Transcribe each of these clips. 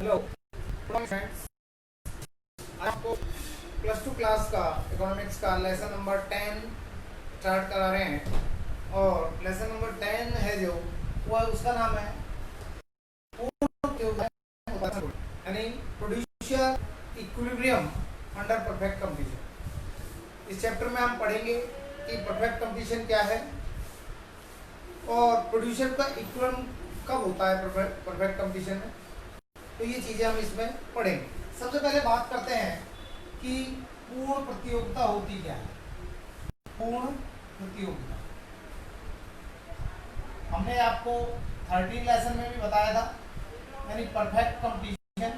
Hello friends, आपको plus 2 class का economics का लेसन नंबर 10 स्टार्ट करा रहे हैं। और लेसन नंबर 10 है जो वो उसका नाम है यानी producer equilibrium under perfect competition. इस चैप्टर में हम पढ़ेंगे कि परफेक्ट कंपटीशन क्या है और प्रोड्यूसर का इक्विलिब्रियम कब होता है परफेक्ट कंपटीशन में। तो ये चीजें हम इसमें पढ़ेंगे। सबसे पहले बात करते हैं कि पूर्ण प्रतियोगिता होती क्या है। पूर्ण प्रतियोगिता हमने आपको 13 लेसन में भी बताया था, यानी परफेक्ट कंपटीशन।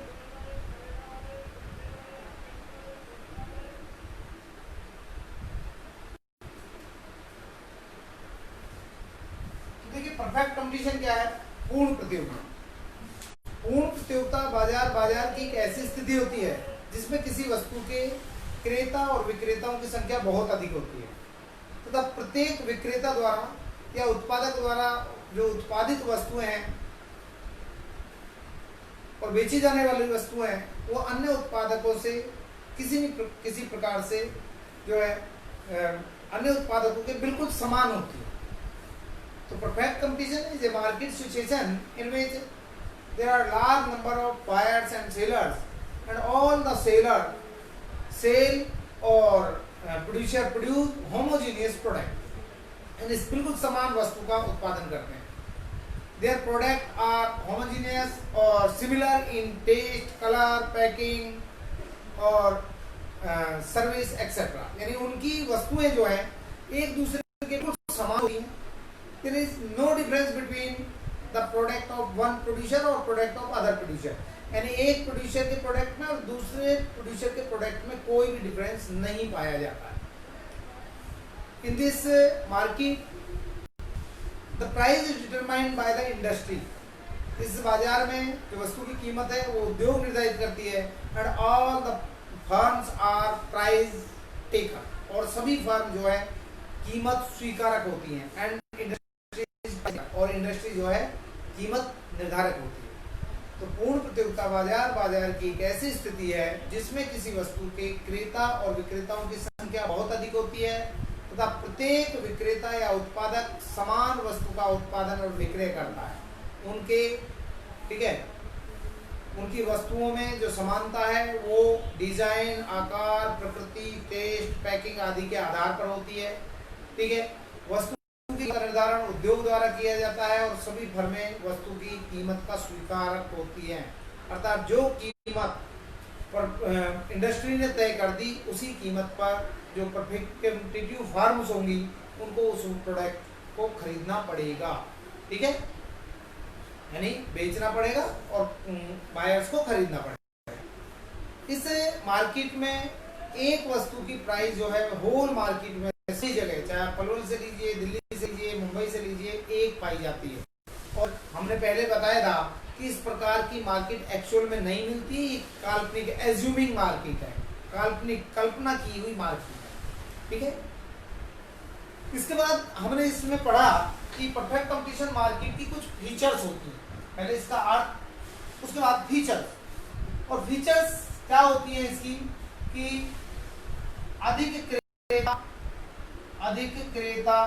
तो देखिए परफेक्ट कंपटीशन क्या है। पूर्ण प्रतियोगिता। पूर्ण प्रतियोगिता बाजार की एक ऐसी स्थिति होती है जिसमें किसी वस्तु के क्रेता और विक्रेताओं की संख्या बहुत अधिक होती है तथा प्रत्येक विक्रेता द्वारा या उत्पादक द्वारा जो उत्पादित वस्तुएं हैं और बेची जाने वाली वस्तुएं हैं वो अन्य उत्पादकों से किसी प्रकार से जो है अन्य उत्पादकों के बिल्कुल समान होती है। तो perfect competition is a market situation in which there are large number of buyers and sellers and all the seller sell or producer produce homogeneous product and इस बिल्कुल समान वस्तु का उत्पादन करते हैं। their product are homogeneous or similar in taste, color, packing और service etcetera, यानी उनकी वस्तुएं जो है एक दूसरे के कुछ समान होती हैं। there is no difference between the product of one producer और product of other producer, यानी एक प्रोड्यूसर के प्रोडक्ट में और दूसरे प्रोड्यूसर के प्रोडक्ट में कोई भी डिफरेंस नहीं पाया जाता है। In this market the price is determined by the industry. इस बाजार में जो वस्तु की कीमत है वो उद्योग निर्धारित करती है। And all the firms are price taker, और सभी फर्म जो है कीमत स्वीकारक होती हैं। एंड इंडस्ट्री जो है कीमत निर्धारक होती है। तो पूर्ण प्रतियोगिता बाजार की एक ऐसी स्थिति है जिसमें किसी वस्तु के क्रेता और विक्रेताओं की संख्या बहुत अधिक होती है तथा प्रत्येक विक्रेता या उत्पादक समान वस्तु का उत्पादन और विक्रय करता है। उनकी वस्तुओं में जो समानता है वो डिजाइन, आकार, प्रकृति, टेस्ट, पैकिंग आदि के आधार पर होती है। ठीक है, वस्तु का निर्धारण उद्योग द्वारा किया जाता है और सभी फर्में वस्तु की कीमत का स्वीकारक होती हैं। अर्थात जो कीमत पर इंडस्ट्री ने तय कर दी उसी कीमत पर जो कॉम्पिटिटिव फर्म्स होंगी उनको उस प्रोडक्ट को खरीदना पड़ेगा। ठीक है, यानी बेचना पड़ेगा और बायर्स को खरीदना पड़ेगा। इस मार्केट में एक वस्तु की प्राइस जो है होल मार्केट में सभी जगह, चाहे पलवल से लीजिए, दिल्ली से लीजिए, मुंबई से लीजिए, एक पाई जाती है। और हमने पहले बताया था कि इस प्रकार की मार्केट एक्चुअल में नहीं मिलती, काल्पनिक एज्यूमिंग मार्केट है, काल्पनिक कल्पना की हुई मार्केट है। ठीक है, इसके बाद हमने इसमें पढ़ा कि परफेक्ट कंपटीशन मार्केट की कुछ फीचर्स होती हैं। पहले इसका अर्थ, उसके बाद फीचर्स। और फीचर्स क्या होती है इसकी कि अधिक क्रेता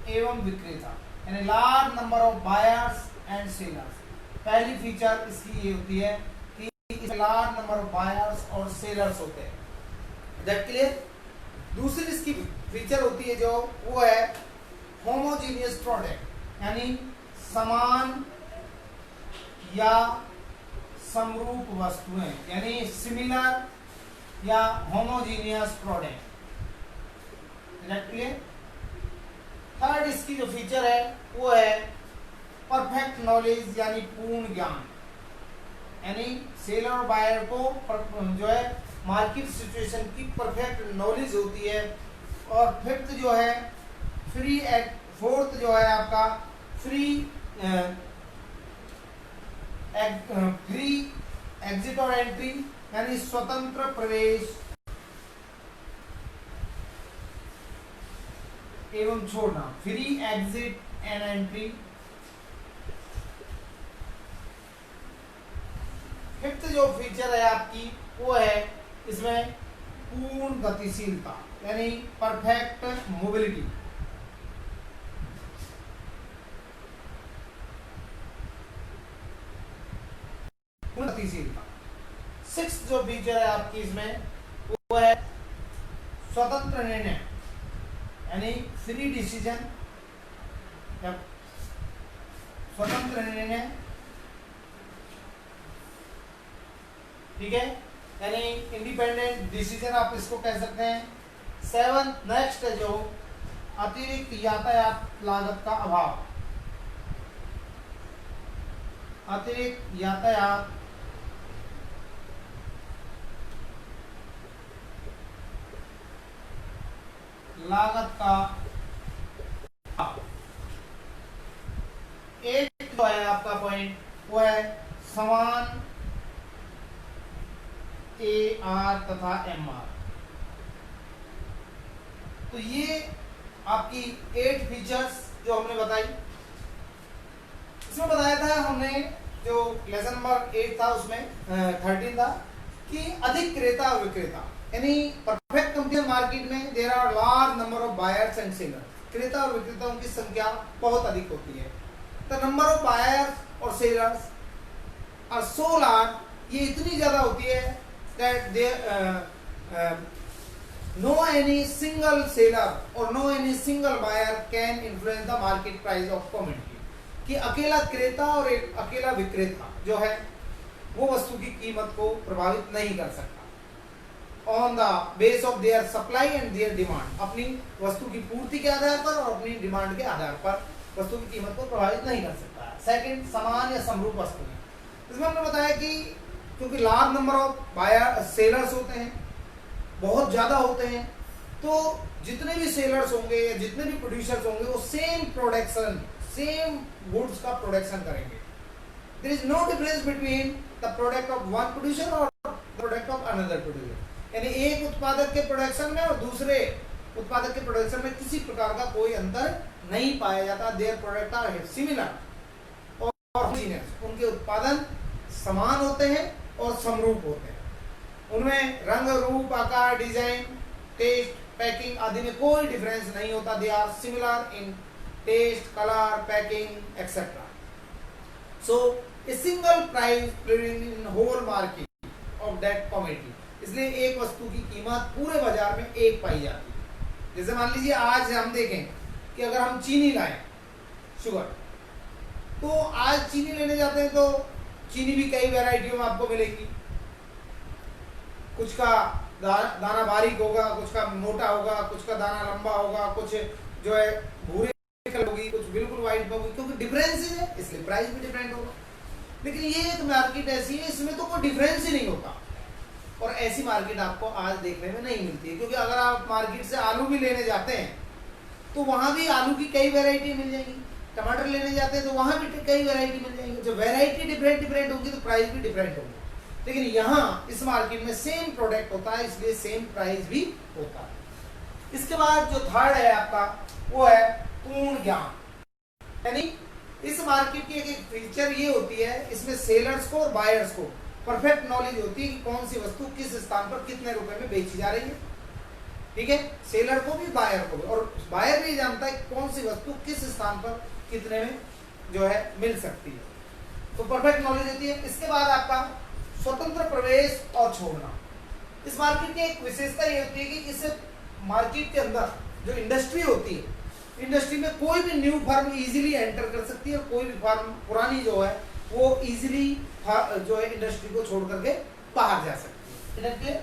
एवं विक्रेता, यानी large number of buyers and sellers. पहली फीचर इसकी ये होती है कि इसमें लार्ज नंबर ऑफ बायर्स और सेलर्स होते हैं। That clear. दूसरी इसकी फीचर होती है जो वो है होमोजीनियस प्रोडक्ट, यानी समान या समरूप वस्तुएं, यानी सिमिलर या होमोजीनियस प्रोडक्ट। थर्ड इसकी जो फीचर है वो है परफेक्ट नॉलेज, यानी पूर्ण ज्ञान, यानी सेलर और बायर को जो है मार्केट सिचुएशन की परफेक्ट नॉलेज होती है। और फिफ्थ जो है फोर्थ जो है आपका फ्री एग्जिट और एंट्री, यानी स्वतंत्र प्रवेश एवं छोड़ना, free exit and entry. Fifth जो फीचर है आपकी वो है इसमें पूर्ण गतिशीलता, यानी परफेक्ट मोबिलिटी। पूर्ण गतिशीलता। सिक्स्थ जो फीचर है आपकी इसमें वो है स्वतंत्र निर्णय, यानी फ्री डिसीजन, स्वतंत्र निर्णय, ठीक है, यानी इंडिपेंडेंट डिसीजन आप इसको कह सकते हैं। सेवन नेक्स्ट जो अतिरिक्त यातायात लागत का अभाव, अतिरिक्त यातायात लागत का अभाव। एक जो है आपका पॉइंट वो है समान AR तथा MR। तो ये आपकी 8 फीचर्स जो हमने बताई। इसमें बताया था हमने जो लेसन नंबर 8 था उसमें 13 था कि अधिक क्रेता और विक्रेता, यानी परफेक्ट कंपनी मार्केट में there are large number of buyers and sellers. क्रेता और विक्रेताओं की संख्या बहुत अधिक होती है। द नंबर ऑफ बायर्स और सेलर्स आर सो लार्ज, ये इतनी ज्यादा होती है that no any single seller or no any single buyer can influence the market price of commodity, कि अकेला क्रेता और एक अकेला विक्रेता जो है वो वस्तु की कीमत को प्रभावित नहीं कर सकता। On the base of their supply and their demand, अपनी वस्तु की पूर्ति के आधार पर और अपनी डिमांड के आधार पर वस्तु की कीमत को प्रभावित नहीं कर सकता है। सेकंड, समान या समरूप वस्तुएं। इसमें हमने बताया कि क्योंकि large number of buyer sellers होते हैं, बहुत ज्यादा होते हैं, तो जितने भी सेलर्स होंगे या जितने भी प्रोड्यूसर्स होंगे वो सेम प्रोडक्शन, सेम गुड्स का प्रोडक्शन करेंगे। There is no difference between the product of one producer और प्रोडक्ट ऑफ अनदर प्रोड्यूसर, यानी एक उत्पादक के प्रोडक्शन में और दूसरे उत्पादक के प्रोडक्शन में किसी प्रकार का कोई अंतर नहीं पाया जाता। देयर प्रोडक्ट आर सिमिलर और उनके उत्पादन समान होते हैं और समरूप होते हैं। उनमें रंग, रूप, आकार, डिजाइन, टेस्ट, पैकिंग आदि में कोई डिफरेंस नहीं होता। They are similar in taste, colour, packing etcetera. So a single price prevailing in whole market of that commodity, इसलिए एक वस्तु की कीमत पूरे बाजार में एक पाई जाती है। जैसे मान लीजिए आज हम देखें कि अगर हम चीनी लाएं, शुगर, तो आज चीनी लेने जाते हैं तो चीनी भी कई वैरायटियों में आपको मिलेगी। कुछ का दाना बारीक होगा, कुछ का मोटा होगा, कुछ का दाना लंबा होगा, कुछ जो है भूरे कलर होगी, कुछ बिल्कुल व्हाइट होगी, क्योंकि डिफरेंस है इसलिए प्राइस भी डिफरेंट होगा। लेकिन ये एक मार्केट ऐसी है इसमें तो कोई डिफरेंस ही नहीं होता, और ऐसी मार्केट आपको आज देखने में नहीं मिलती है। क्योंकि अगर आप मार्केट से आलू भी लेने जाते हैं तो वहां भी आलू की कई वैरायटी मिल जाएगी, टमाटर लेने जाते हैं तो वहां भी कई वैरायटी मिल जाएंगी। जो वैरायटी डिफरेंट होगी तो प्राइस भी डिफरेंट होगा। लेकिन यहाँ इस मार्केट में सेम प्रोडक्ट होता है, इसलिए सेम प्राइस भी होता है। इसके बाद जो थर्ड है आपका वो है पूर्ण ज्ञान, यानी इस मार्केट की एक फीचर ये होती है, इसमें सेलर्स को और बायर्स को परफेक्ट नॉलेज होती है कि कौन सी वस्तु किस स्थान पर कितने रुपए में बेची जा रही है। ठीक है, सेलर को भी बायर को भी, और बायर भी जानता है कौन सी वस्तु किस स्थान पर कितने में जो है मिल सकती है, तो परफेक्ट नॉलेज होती है। इसके बाद आपका स्वतंत्र प्रवेश और छोड़ना। इस मार्केट की एक विशेषता ये होती है कि इस मार्केट के अंदर जो इंडस्ट्री होती है, इंडस्ट्री में कोई भी न्यू फर्म इजीली एंटर कर सकती है और कोई भी फर्म पुरानी जो है वो इजीली जो है इंडस्ट्री को छोड़ करके बाहर जा सकती है।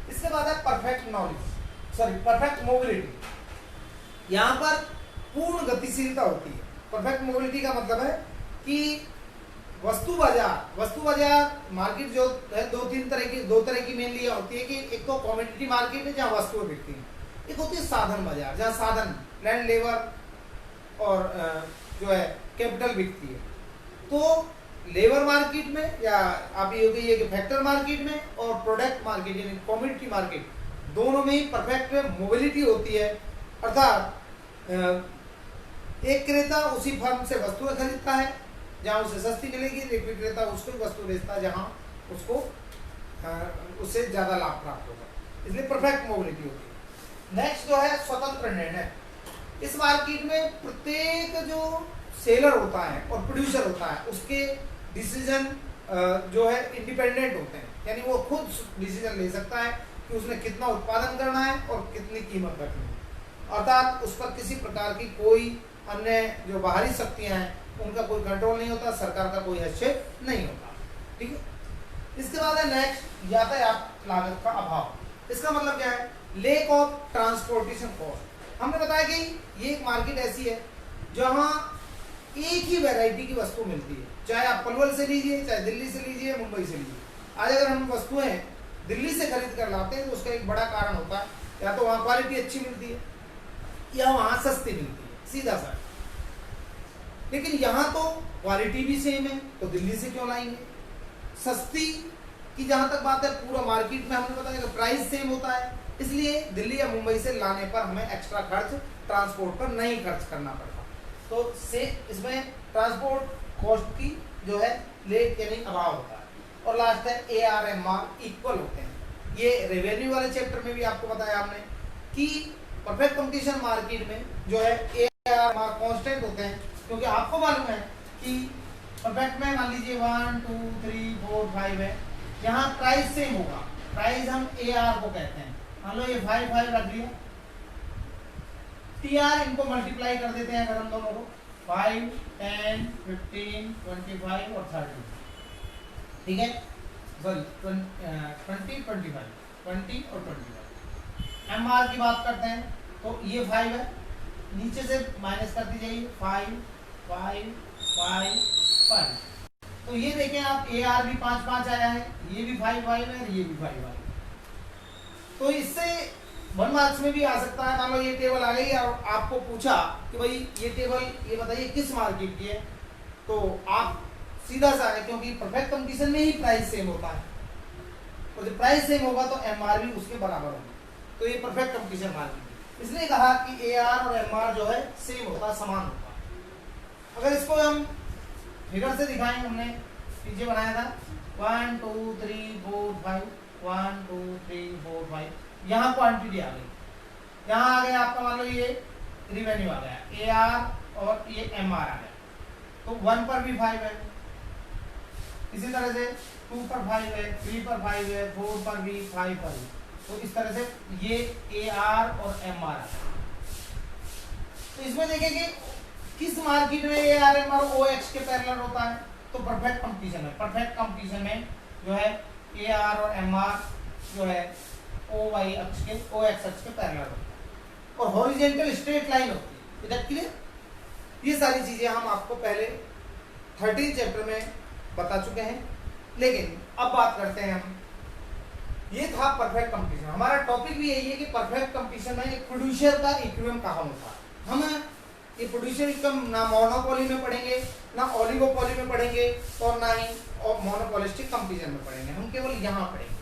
इसके बाद है perfect knowledge, sorry perfect mobility. यहाँ पर पूर्ण गतिशीलता होती है। परफेक्ट मोबिलिटी का मतलब है कि वस्तु बाजार मार्केट जो है दो तरह की मेनली होती है कि एक तो कमोडिटी मार्केट है जहाँ वस्तुएं बिकती हैं, एक होती है साधन बाजार जहाँ साधन, लैंड, लेबर और जो है कैपिटल बिकती है। तो लेबर मार्केट में या आप ये कहिए कि फैक्टर मार्केट में और प्रोडक्ट मार्केट यानी कमोडिटी मार्केट, दोनों में ही परफेक्ट मोबिलिटी होती है। अर्थात एक क्रेता उसी फर्म से वस्तुएं खरीदता है जहां उसे सस्ती मिलेगी, एक विक्रेता उसको वस्तु बेचता है जहां उसको उससे ज्यादा लाभ प्राप्त होगा, इसलिए परफेक्ट मोबिलिटी होती है। नेक्स्ट जो है स्वतंत्र निर्णय। इस मार्केट में प्रत्येक जो सेलर होता है और प्रोड्यूसर होता है उसके डिसीजन जो है इंडिपेंडेंट होते हैं, यानी वो खुद डिसीजन ले सकता है कि उसने कितना उत्पादन करना है और कितनी कीमत रखनी है, अर्थात उस पर किसी प्रकार की कोई अन्य जो बाहरी शक्तियां हैं उनका कोई कंट्रोल नहीं होता, सरकार का कोई हस्तक्षेप नहीं होता। ठीक है, इसके बाद है नेक्स्ट यातायात लागत का अभाव। इसका मतलब क्या है? Lake of transportation cost. हमने बताया कि ये एक मार्केट ऐसी है जहां एक ही वैरायटी की वस्तु मिलती है, चाहे आप पलवल से लीजिए, चाहे दिल्ली से लीजिए, मुंबई से लीजिए। आज अगर हम वस्तुएं दिल्ली से खरीद कर लाते हैं तो उसका एक बड़ा कारण होता है या तो वहां क्वालिटी अच्छी मिलती है या वहां सस्ती मिलती है, सीधा सा। लेकिन यहाँ तो क्वालिटी भी सेम है, तो दिल्ली से क्यों लाएंगे? सस्ती की जहां तक बात है, पूरा मार्केट में हमने बताया कि प्राइस सेम होता है, इसलिए दिल्ली या मुंबई से लाने पर हमें एक्स्ट्रा खर्च ट्रांसपोर्ट पर नहीं खर्च करना पड़ता। तो से इसमें ट्रांसपोर्ट कॉस्ट की जो है लेट यानी अभाव होता है। और लास्ट है AR/MR इक्वल होते हैं। ये रेवेन्यू वाले चैप्टर में भी आपको बताया हमने कि परफेक्ट कंपटीशन मार्केट में जो है AR/MR कांस्टेंट होते हैं, क्योंकि आपको मालूम है कि परफेक्ट में मान लीजिए 1 2 3 4 5 है, यहाँ प्राइस सेम होगा, प्राइस हम AR को कहते हैं। मान लो ये 5 रख लिया, TR इनको मल्टीप्लाई कर देते हैं अगर हम दोनों को, 5 10 15 25 और 30। ठीक है, सॉरी 20 25 20 और 25। MR की बात करते हैं तो ये 5 है, नीचे से माइनस करती जाइए 5 5 5 5। तो ये देखें आप AR भी 5 5 आया है, ये भी 5 5 है, ये भी 5 5। तो इससे 1 मार्क्स में भी आ सकता है। मान लो ये टेबल आ गई और आपको पूछा कि भाई ये टेबल ये बताइए किस मार्केट की है, तो आप सीधा सा है, क्योंकि परफेक्ट कंपटीशन में ही प्राइस सेम होता है, और जब प्राइस सेम होगा तो MR भी उसके बराबर होगा, तो ये परफेक्ट कंपटीशन मार्केट। इसलिए कहा कि AR और MR जो है सेम होता है, समान होता है। अगर इसको हम फिगर से दिखाएंगे, हमने पीछे बनाया था 1 2 3 4 5 1 2 3 4 5, यहाँ क्वांटिटी आ गई, यहाँ आ गया आपका मान लो ये रिवेन्यू आ गया, AR और ये MR आ गया, तो 1 पर भी 5 है, इसी तरह से 2 पर 5 है, 3 पर 5 है, 4 पर भी 5 पर भी, तो इस तरह से ये AR और MR आ गया। तो इसमें देखेंगे किस मार्केट में AR/MR OX के पैरेलल होता है, तो परफेक्ट कंपटीशन में। परफेक्ट कंपटीशन में जो है AR और MR जो है OX अक्ष के पैरेलल होता है और हॉरिजॉन्टल स्ट्रेट लाइन होती है। इधर क्लियर? ये सारी चीजें हम आपको पहले 13 चैप्टर में बता चुके हैं, लेकिन अब बात करते हैं हम, ये था परफेक्ट कंपटीशन। हमारा टॉपिक भी यही है कि परफेक्ट कंपटीशन में एक प्रोड्यूसर का इक्विलिब्रियम कहाँ होता है। हम ये प्रोड्यूसर इक्विलिब्रियम ना मोनोपोली में पढ़ेंगे, ना ओलिगोपोली में पढ़ेंगे, और ना ही मोनोपोलिस्टिक कंपटीशन में पढ़ेंगे, हम केवल यहाँ पढ़ेंगे।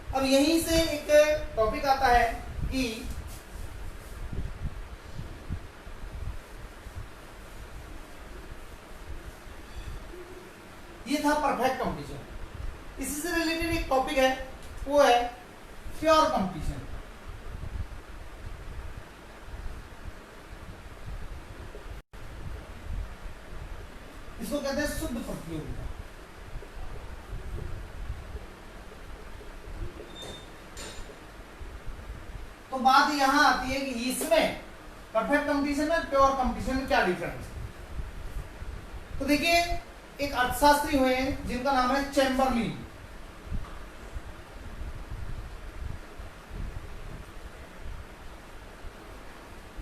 अब यहीं से एक टॉपिक आता है कि ये था परफेक्ट कंपटीशन। इसी से रिलेटेड एक टॉपिक है, वो है प्योर कंपटीशन। इसको कहते हैं शुद्ध प्रतियोगिता। तो बात यहां आती है कि इसमें परफेक्ट कंपटीशन में प्योर कंपटीशन में क्या डिफरेंस है। तो देखिए, एक अर्थशास्त्री हुए हैं जिनका नाम है चैम्बरलिन।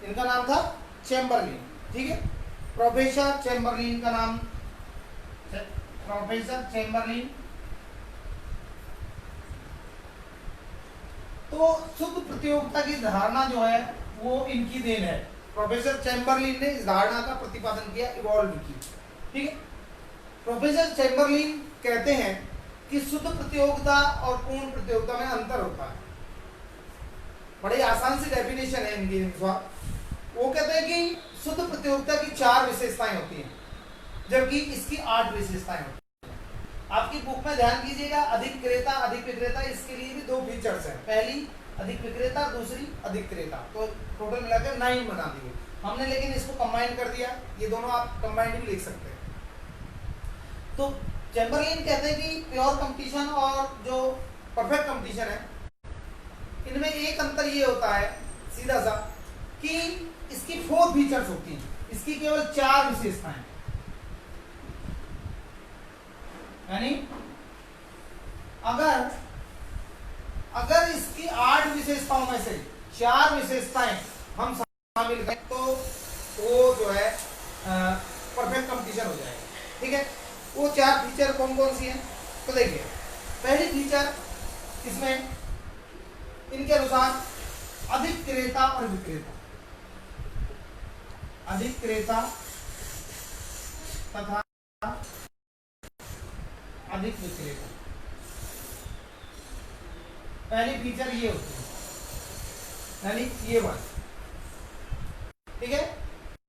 इनका नाम था चैम्बरलिन, ठीक है, प्रोफेसर चैम्बरलिन का नाम, प्रोफेसर चैम्बरलिन। तो शुद्ध प्रतियोगिता की धारणा जो है वो इनकी देन है। प्रोफेसर चैम्बरलिन ने इस धारणा का प्रतिपादन किया, इवॉल्व की, ठीक है। प्रोफेसर चैम्बरलिन कहते हैं कि शुद्ध प्रतियोगिता और पूर्ण प्रतियोगिता में अंतर होता है। बड़ी आसान सी डेफिनेशन है इनकी। वो कहते हैं कि शुद्ध प्रतियोगिता की 4 विशेषताएं होती हैं, जबकि इसकी 8 विशेषताएं होती हैं। आपकी बुक में ध्यान कीजिएगा, अधिक क्रेता अधिक विक्रेता, इसके लिए भी दो फीचर्स हैं, पहली अधिक विक्रेता, दूसरी अधिक क्रेता, तो टोटल मिलाकर 9 बना दिए हमने, लेकिन इसको कंबाइन कर दिया, ये दोनों आप कंबाइंड भी लिख सकते हैं। तो चैम्बरलेन कहते हैं कि प्योर कंपटीशन और जो परफेक्ट कंपटीशन है, इनमें एक अंतर ये होता है सीधा सा कि इसकी 4 फीचर्स होती हैं, इसकी केवल 4 विशेषताएं, यानी अगर इसकी 8 विशेषताओं में से 4 विशेषताएं हम शामिल करें तो वो जो है परफेक्ट कंपटीशन हो जाएगा। ठीक है, वो 4 फीचर कौन कौन सी हैं? तो देखिए, पहली फीचर इसमें इनके अनुसार अधिक क्रेता और विक्रेता, अधिक क्रेता तथा अधिक विक्रेता, पहली फीचर ये होती है, यानी ये बात। ठीक है,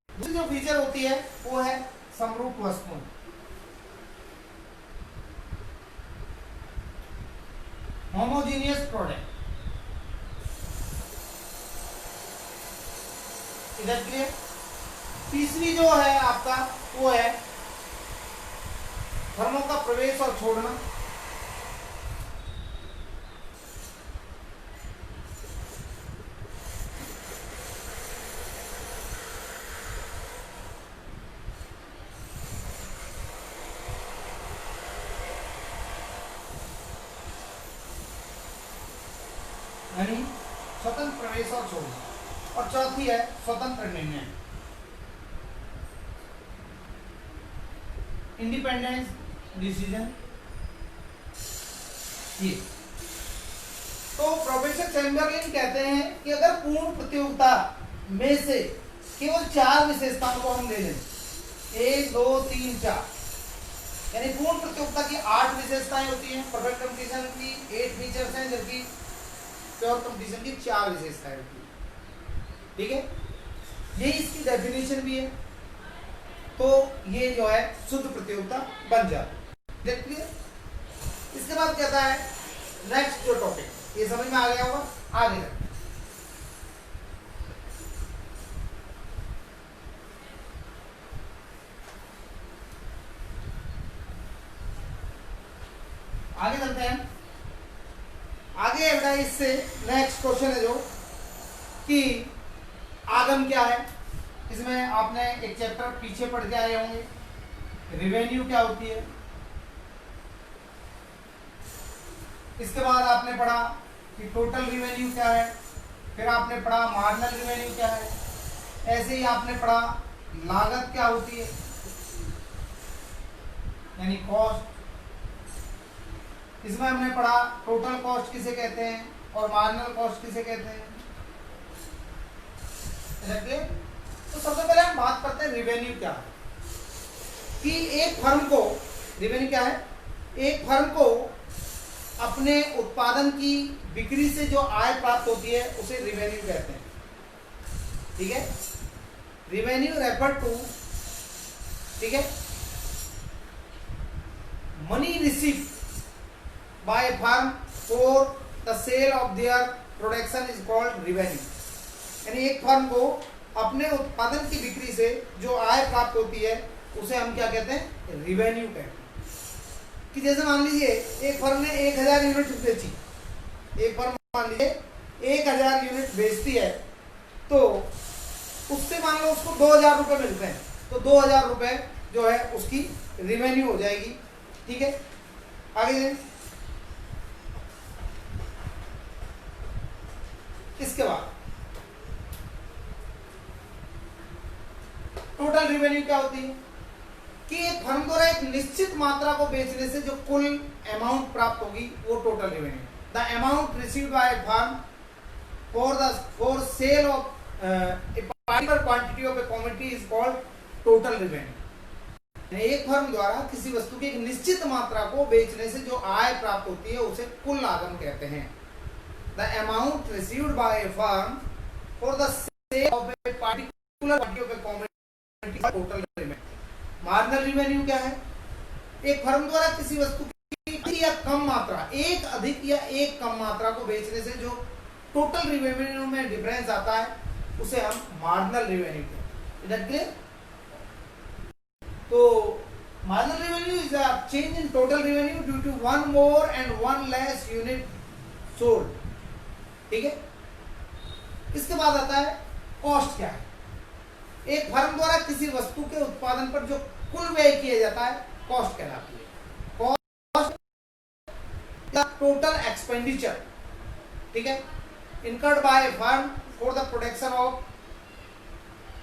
दूसरी जो फीचर होती है वो है समरूप वस्तुएं, होमोजीनियस प्रोडक्ट, इधर क्लियर। तीसरी जो है आपका वो है फर्मों का प्रवेश और छोड़ना, यानी स्वतंत्र प्रवेश और छोड़ना, और चौथी है स्वतंत्र निर्णय, इंडिपेंडेंस डिसीजन। ये तो प्रोफेसर चैम्बरलेन कहते हैं कि अगर पूर्ण प्रतियोगिता में से केवल 4 विशेषताओं को हम ले लें, 1 2 3 4, यानी पूर्ण प्रतियोगिता की 8 विशेषताएं होती हैं, परफेक्ट कंपटीशन की 8 फीचर्स हैं, जबकि प्योर कंपटीशन की 4 विशेषताएं होती है। ठीक है, यही इसकी डेफिनेशन भी है, तो ये जो है शुद्ध प्रतियोगिता बन जाती है। क्लियर। इसके बाद कहता है नेक्स्ट जो टॉपिक, ये समझ में आ गया होगा, आगे चलते हैं। आगे है इससे नेक्स्ट क्वेश्चन है जो कि आगम क्या है। इसमें आपने एक चैप्टर पीछे पढ़ के आए होंगे, रिवेन्यू क्या होती है। इसके बाद आपने पढ़ा कि टोटल रिवेन्यू क्या है, फिर आपने पढ़ा मार्जिनल रिवेन्यू क्या है, ऐसे ही आपने पढ़ा लागत क्या होती है, यानी कॉस्ट। इसमें हमने पढ़ा टोटल कॉस्ट किसे कहते हैं और मार्जिनल कॉस्ट किसे कहते हैं। तो सबसे पहले हम बात करते हैं रिवेन्यू क्या है, कि एक फर्म को, रिवेन्यू क्या है, एक फर्म को अपने उत्पादन की बिक्री से जो आय प्राप्त होती है उसे रिवेन्यू कहते हैं। ठीक है, रिवेन्यू रेफर टू, ठीक है, money receive by a firm for the sale of their production is called revenue। यानी एक फर्म को अपने उत्पादन की बिक्री से जो आय प्राप्त होती है उसे हम क्या कहते हैं, रिवेन्यू कहते हैं। कि जैसे मान लीजिए एक फर्म ने 1000 यूनिट बेची, एक फर्म मान लीजिए 1000 यूनिट बेचती है, तो उससे मान लो उसको 2000 रुपए मिलते हैं, तो 2000 रुपए जो है उसकी रिवेन्यू हो जाएगी। ठीक है, आगे इसके बाद टोटल रिवेन्यू क्या होती है, कि एक फर्म द्वारा एक निश्चित मात्रा को बेचने से जो कुल अमाउंट प्राप्त होगी वो total revenue. The amount received by firm for sale of particular quantity of A commodity is called total revenue. एक फर्म द्वारा किसी वस्तु की एक निश्चित मात्रा को बेचने से जो आय प्राप्त होती है उसे कुल आगम कहते हैं। The amount received by a firm for the sale of a particular quantity of a commodity is total revenue। Marginal revenue क्या है, एक फर्म द्वारा किसी वस्तु की या कम मात्रा, एक अधिक या एक कम मात्रा को बेचने से जो टोटल रेवेन्यू में डिफरेंस आता है उसे हम मार्जिनल रेवेन्यू कहते हैं। क्लियर? तो marginal revenue is a change in total revenue due to one more and one less unit sold. ठीक है, इसके बाद आता है कॉस्ट। क्या है? एक फर्म द्वारा किसी वस्तु के उत्पादन पर जो कुल व्यय किया जाता है कॉस्ट कहलाती है। कॉस्ट टोटल एक्सपेंडिचर, ठीक है, incurred by firm for the production of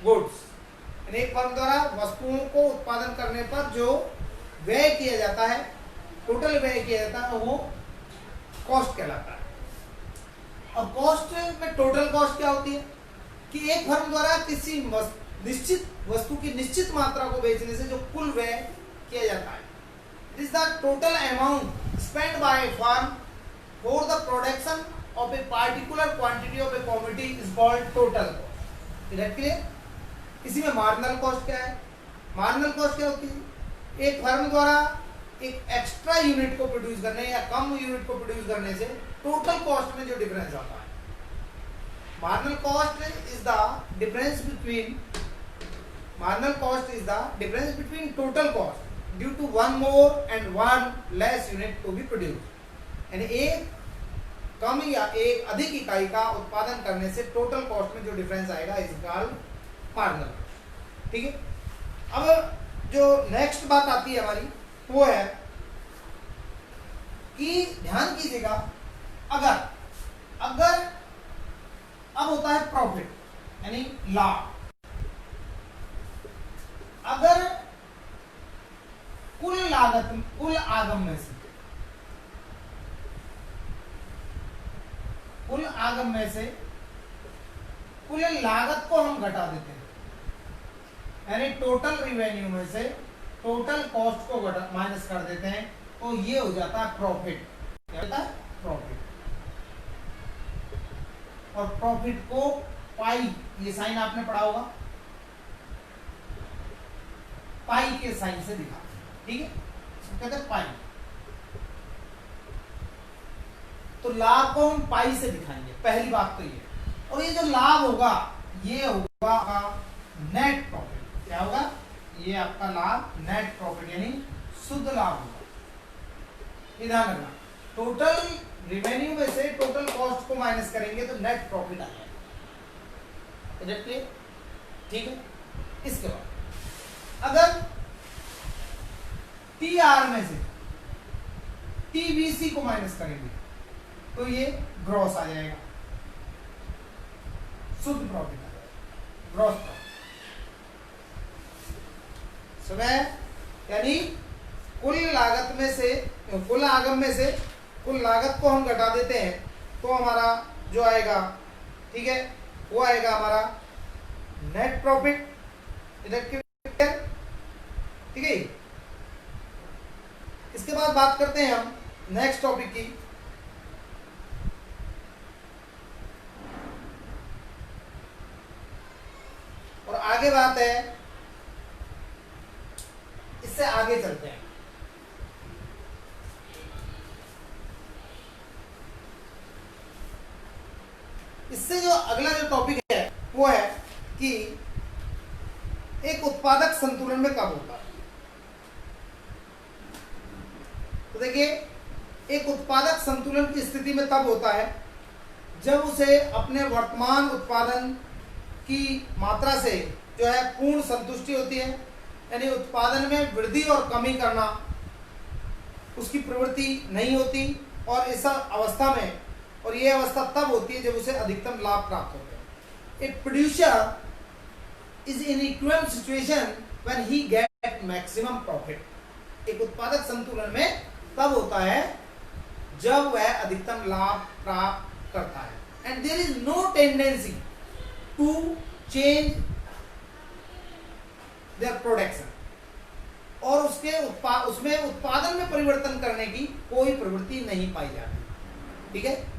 goods. एक फर्म द्वारा वस्तुओं को उत्पादन करने पर जो व्यय किया जाता है, टोटल व्यय किया जाता है, वो कॉस्ट कहलाता है। अब कॉस्ट में टोटल कॉस्ट क्या होती है कि एक फर्म द्वारा किसी निश्चित वस्तु की निश्चित मात्रा को बेचने से जो कुल व्यय किया जाता है, it is the total amount spend by firm for the production of a particular quantity of A commodity is called total cost. Clear? इसी में मार्जिनल कॉस्ट क्या है? मार्जिनल कॉस्ट क्या होती है? एक फर्म द्वारा एक एक्स्ट्रा यूनिट को प्रोड्यूस करने या कम यूनिट को प्रोड्यूस करने से टोटल कॉस्ट में जो डिफरेंस आता है। Marginal cost is the difference between total cost due to one more and one less unit to be produce. यानी एक कम या एक अधिक इकाई का उत्पादन करने से टोटल कॉस्ट में जो डिफरेंस आएगा इज कॉल्ड मार्जिनल। ठीक है, अब जो नेक्स्ट बात आती है हमारी वो है कि ध्यान कीजिएगा, अगर अब होता है प्रॉफिट यानी लाभ। अगर कुल आगम में से कुल लागत को हम घटा देते हैं, यानी टोटल रिवेन्यू में से टोटल कॉस्ट को माइनस कर देते हैं, तो ये हो जाता है प्रॉफिट। क्या होता है? प्रॉफिट। और प्रॉफिट को पाई, ये साइन आपने पढ़ा होगा, पाई के साइन से दिखा। ठीक है, कहते हैं पाई। तो लाभ को हम पाई से दिखाएंगे, पहली बात तो ये। और ये जो लाभ होगा ये होगा नेट प्रॉफिट। क्या होगा? ये आपका लाभ नेट प्रॉफिट यानी शुद्ध लाभ होगा। ध्यान रखना, टोटल रिवेन्यू में से टोटल कॉस्ट को माइनस करेंगे तो नेट प्रॉफिट आ जाएगा। ठीक है, इसके बाद अगर टीआर में से टीवीसी को माइनस करेंगे तो ये ग्रॉस आ जाएगा, शुद्ध प्रॉफिट आ जाएगा, ग्रॉस प्रॉफिट। यानी कुल लागत में से कुल आगम में से कुल लागत को हम घटा देते हैं तो हमारा जो आएगा, ठीक है, वो आएगा हमारा नेट प्रॉफिट। ठीक है, इसके बाद बात करते हैं हम नेक्स्ट टॉपिक की। और आगे बात है, इससे आगे चलते हैं। इससे जो अगला जो टॉपिक है वो है कि एक उत्पादक संतुलन में कब होता है। तो देखिए, एक उत्पादक संतुलन की स्थिति में तब होता है जब उसे अपने वर्तमान उत्पादन की मात्रा से जो है पूर्ण संतुष्टि होती है, यानी उत्पादन में वृद्धि और कमी करना उसकी प्रवृत्ति नहीं होती। और इस अवस्था में, और यह अवस्था तब होती है जब उसे अधिकतम लाभ प्राप्त होता है। A producer is in equivalent situation when he gate maximum profit. एक उत्पादक संतुलन में तब होता है जब वह अधिकतम लाभ प्राप्त करता है। And there is no tendency to change their production, और उसमें उत्पादन में परिवर्तन करने की कोई प्रवृत्ति नहीं पाई जाती। ठीक है,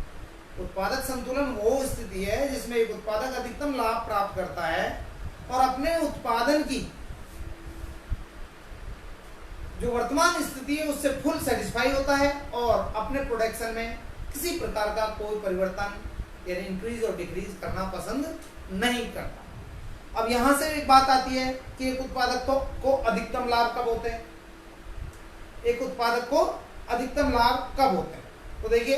उत्पादक संतुलन वो स्थिति है जिसमें एक उत्पादक अधिकतम लाभ प्राप्त करता है और अपने उत्पादन की जो वर्तमान स्थिति है उससे फुल सेटिस्फाई होता है और अपने प्रोडक्शन में किसी प्रकार का कोई परिवर्तन यानी इंक्रीज और डिक्रीज करना पसंद नहीं करता। अब यहां से एक बात आती है कि एक उत्पादक को अधिकतम लाभ कब होते हैं, एक उत्पादक को अधिकतम लाभ कब होते हैं। तो देखिए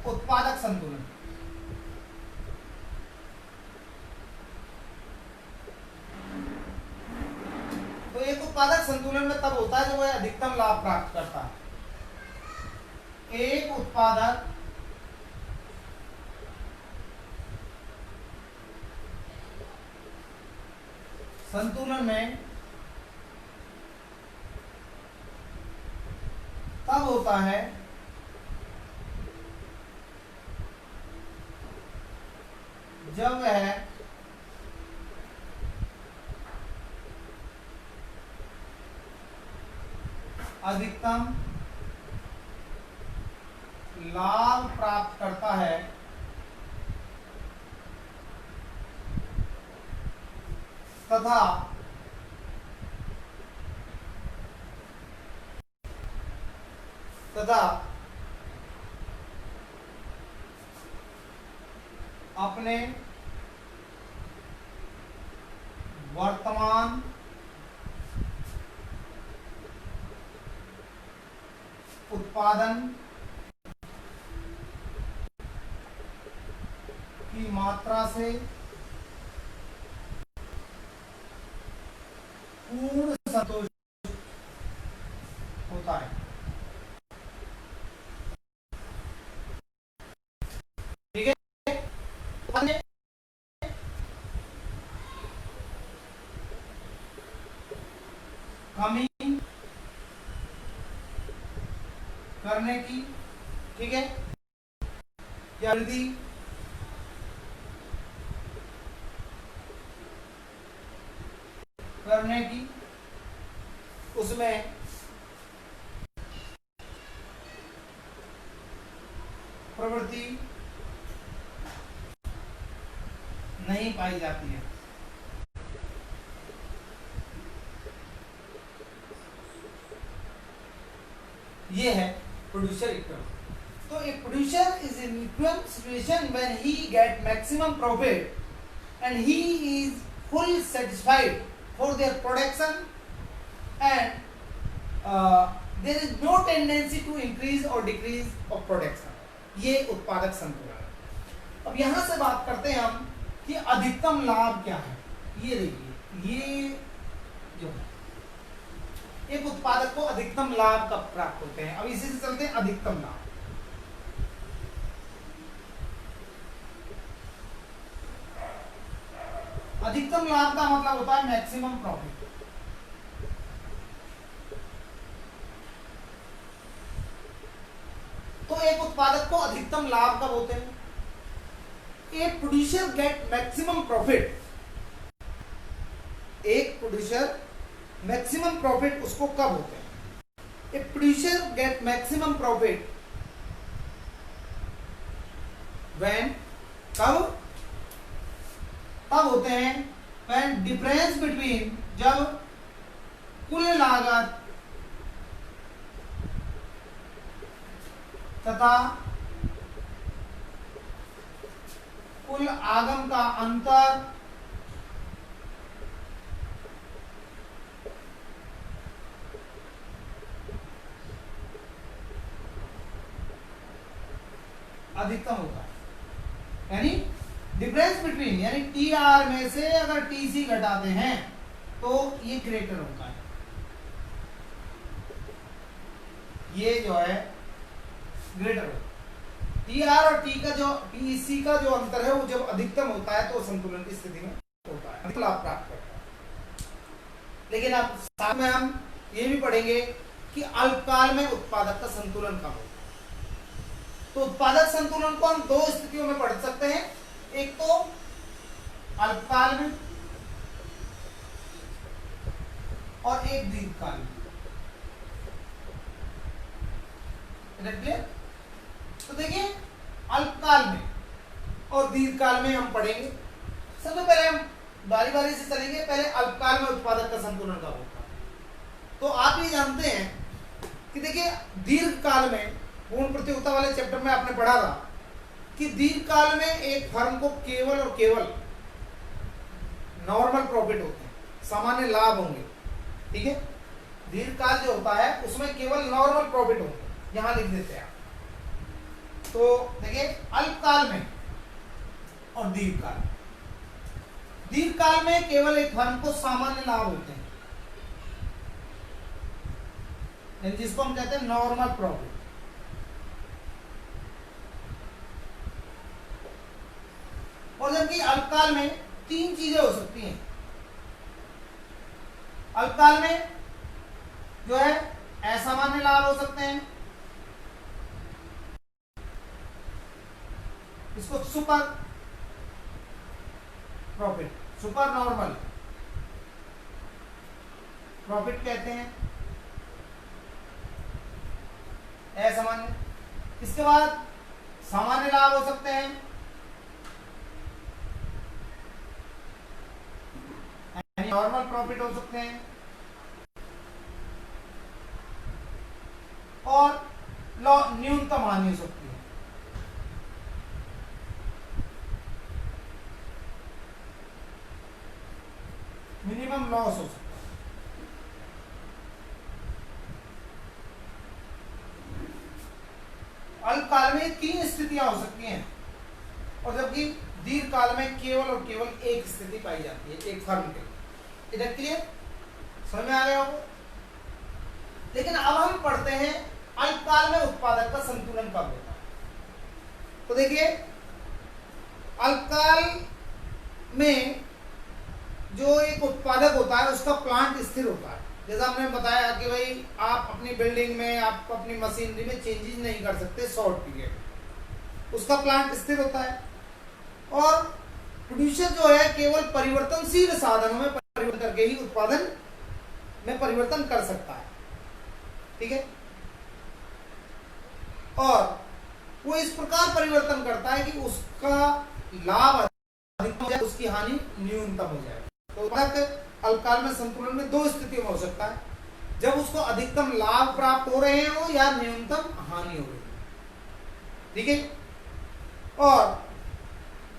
उत्पादक संतुलन, तो एक उत्पादक संतुलन में तब होता है जब वह अधिकतम लाभ प्राप्त करता है। एक उत्पादक संतुलन में तब होता है जब वह अधिकतम लाभ प्राप्त करता है तथा अपने वर्तमान उत्पादन की मात्रा से पूर्ण संतोष होता है। ठीक है, कमी करने की, ठीक है, या वृद्धि करने की, उसमें प्रवृत्ति नहीं पाई जाती है। ये है प्रोड्यूसर इक्विवेलेंट। तो एक producer is in equivalent situation when he gate maximum profit and he is full satisfied for their production and there is no tendency to increase or decrease of production. ये उत्पादक संतुलन है। अब यहां से बात करते हैं हम कि अधिकतम लाभ क्या है। ये देखिए, ये जो है एक उत्पादक को अधिकतम लाभ कब प्राप्त होते हैं। अब इसी से चलते हैं अधिकतम लाभ। अधिकतम लाभ का मतलब होता है मैक्सिमम प्रॉफिट। तो एक उत्पादक को अधिकतम लाभ कब होते हैं? एक प्रोड्यूसर गेट मैक्सिमम प्रॉफिट, एक प्रोड्यूसर मैक्सिमम प्रॉफिट उसको कब होते हैं? एक producer gate maximum profit when, कब? तब होते हैं when डिफरेंस बिटवीन, जब कुल लागत तथा कुल आगम का अंतर अधिकतम होता है। यानी डिफरेंस बिटवीन, यानी टी आर में से अगर टी सी घटाते हैं तो ये ग्रेटर होता है। ये जो है ग्रेटर होता है। टी आर और टी का जो टी सी का जो अंतर है वो जब अधिकतम होता है तो संतुलन की स्थिति में होता है, अधिक लाभ प्राप्त करता है। लेकिन अब साथ में हम ये भी पढ़ेंगे कि अल्पकाल में उत्पादक का संतुलन कब होता है। तो उत्पादक संतुलन को हम दो स्थितियों में पढ़ सकते हैं, एक तो अल्पकाल में और एक दीर्घकाल में। तो देखिए अल्पकाल में और दीर्घकाल में हम पढ़ेंगे। सबसे पहले हम बारी बारी से चलेंगे। पहले अल्पकाल में उत्पादक का संतुलन कब होता है। तो आप ये जानते हैं कि देखिए दीर्घकाल में पूर्ण प्रतियोगिता वाले चैप्टर में आपने पढ़ा था कि दीर्घकाल में एक फर्म को केवल और केवल नॉर्मल प्रॉफिट होते हैं, सामान्य लाभ होंगे। ठीक है, दीर्घकाल जो होता है उसमें केवल नॉर्मल प्रॉफिट होंगे, यहां लिख देते हैं आप। तो देखिए अल्पकाल में और दीर्घकाल, दीर्घकाल में केवल एक फर्म को सामान्य लाभ होते हैं, जिसको हम कहते हैं नॉर्मल प्रॉफिट। और जबकि अल्पकाल में तीन चीजें हो सकती हैं। अल्पकाल में जो है असामान्य लाभ हो सकते हैं, इसको super profit, super normal profit कहते हैं, असामान्य। इसके बाद सामान्य लाभ हो सकते हैं, नॉर्मल प्रॉफिट हो सकते हैं, और न्यूनतम हानि हो सकती है। मिनिमम लॉस हो सकता है। अल्पकाल में तीन स्थितियां हो सकती हैं, और जबकि दीर्घकाल में केवल और केवल एक स्थिति पाई जाती है एक फर्म के लिए। इधर क्लियर, समझ में आ गया होगा। लेकिन अब हम पढ़ते हैं अल्पकाल में उत्पादक का संतुलन कब होता है। तो देखिए अल्पकाल में जो एक उत्पादक होता है उसका प्लांट स्थिर होता है। जैसा हमने बताया कि भाई आप अपनी बिल्डिंग में, आप अपनी मशीनरी में चेंजेस नहीं कर सकते शॉर्ट पीरियड, उसका प्लांट स्थिर होता है। और प्रोड्यूसर जो है केवल परिवर्तनशील साधनों में परिवर्तन करके ही उत्पादन में परिवर्तन कर सकता है। ठीक है, और वो इस प्रकार परिवर्तन करता है कि उसका लाभ अधिकतम हो जाए, उसकी हानि न्यूनतम हो जाए। तो अल्पकाल में संतुलन में दो स्थितियों में हो सकता है, जब उसको अधिकतम लाभ प्राप्त हो रहे हो या न्यूनतम हानि हो रही है। ठीक है, और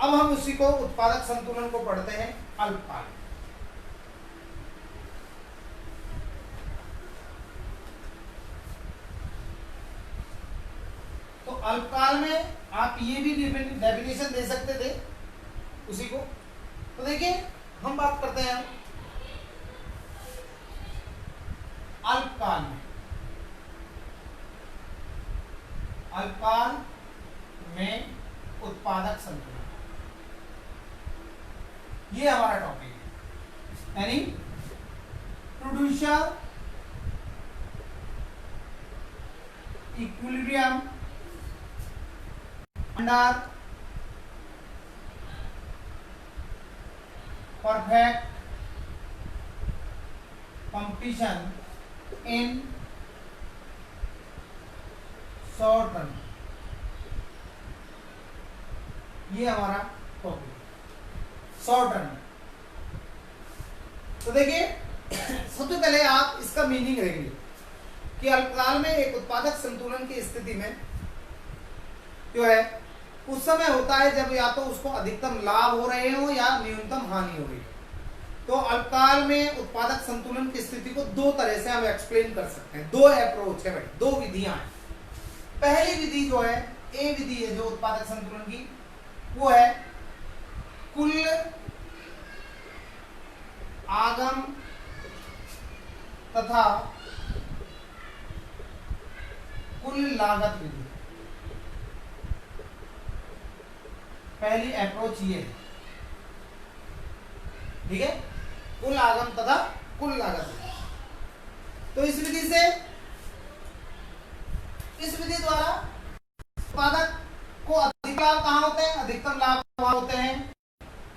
अब हम उसी को उत्पादक संतुलन को पढ़ते हैं अल्पकाल। तो अल्पकाल में आप ये भी डेफिनेशन दे सकते थे उसी को। तो देखिए हम बात करते हैं अल्पकाल में। अल्पकाल में उत्पादक संतुलन, ये हमारा टॉपिक है, यानी producer equilibrium under perfect competition in short run, ये हमारा टॉपिक शॉर्ट रन। तो देखिए सबसे पहले आप इसका मीनिंग देखेंगे कि अल्पकाल में एक उत्पादक संतुलन की स्थिति में जो है उस समय होता है जब या तो उसको अधिकतम लाभ हो रहे हो या न्यूनतम हानि हो रही है। तो अल्पकाल में उत्पादक संतुलन की स्थिति को दो तरह से हम एक्सप्लेन कर सकते हैं। दो अप्रोच है भाई, दो विधियां हैं। पहली विधि जो है, ए विधि है जो उत्पादक संतुलन की, वो है कुल आगम तथा कुल लागत विधि। पहली अप्रोच ये है, ठीक है, कुल आगम तथा कुल लागत। तो इस विधि से, इस विधि द्वारा उत्पादक को अधिक लाभ कहां होते हैं, अधिकतम लाभ वहां होते हैं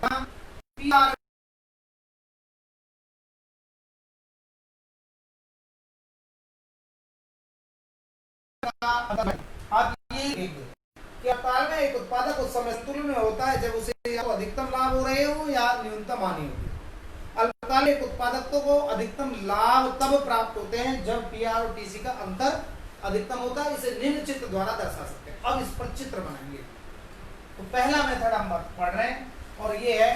PR आप ये देखेंगे कि अल्पकाल में एक उत्पादक उस समय संतुलन में होता है जब उसे या तो अधिकतम लाभ हो रहे हो या न्यूनतम हानि होती है। अल्पकालिक उत्पादकत्व को अधिकतम लाभ तब प्राप्त होते हैं जब टीआर और टीसी का अंतर अधिकतम होता है। इसे निम्न चित्र द्वारा दर्शा सकते हैं। अब इस पर चित्र बनाएंगे। तो पहला मेथड हम पढ़ रहे हैं और ये है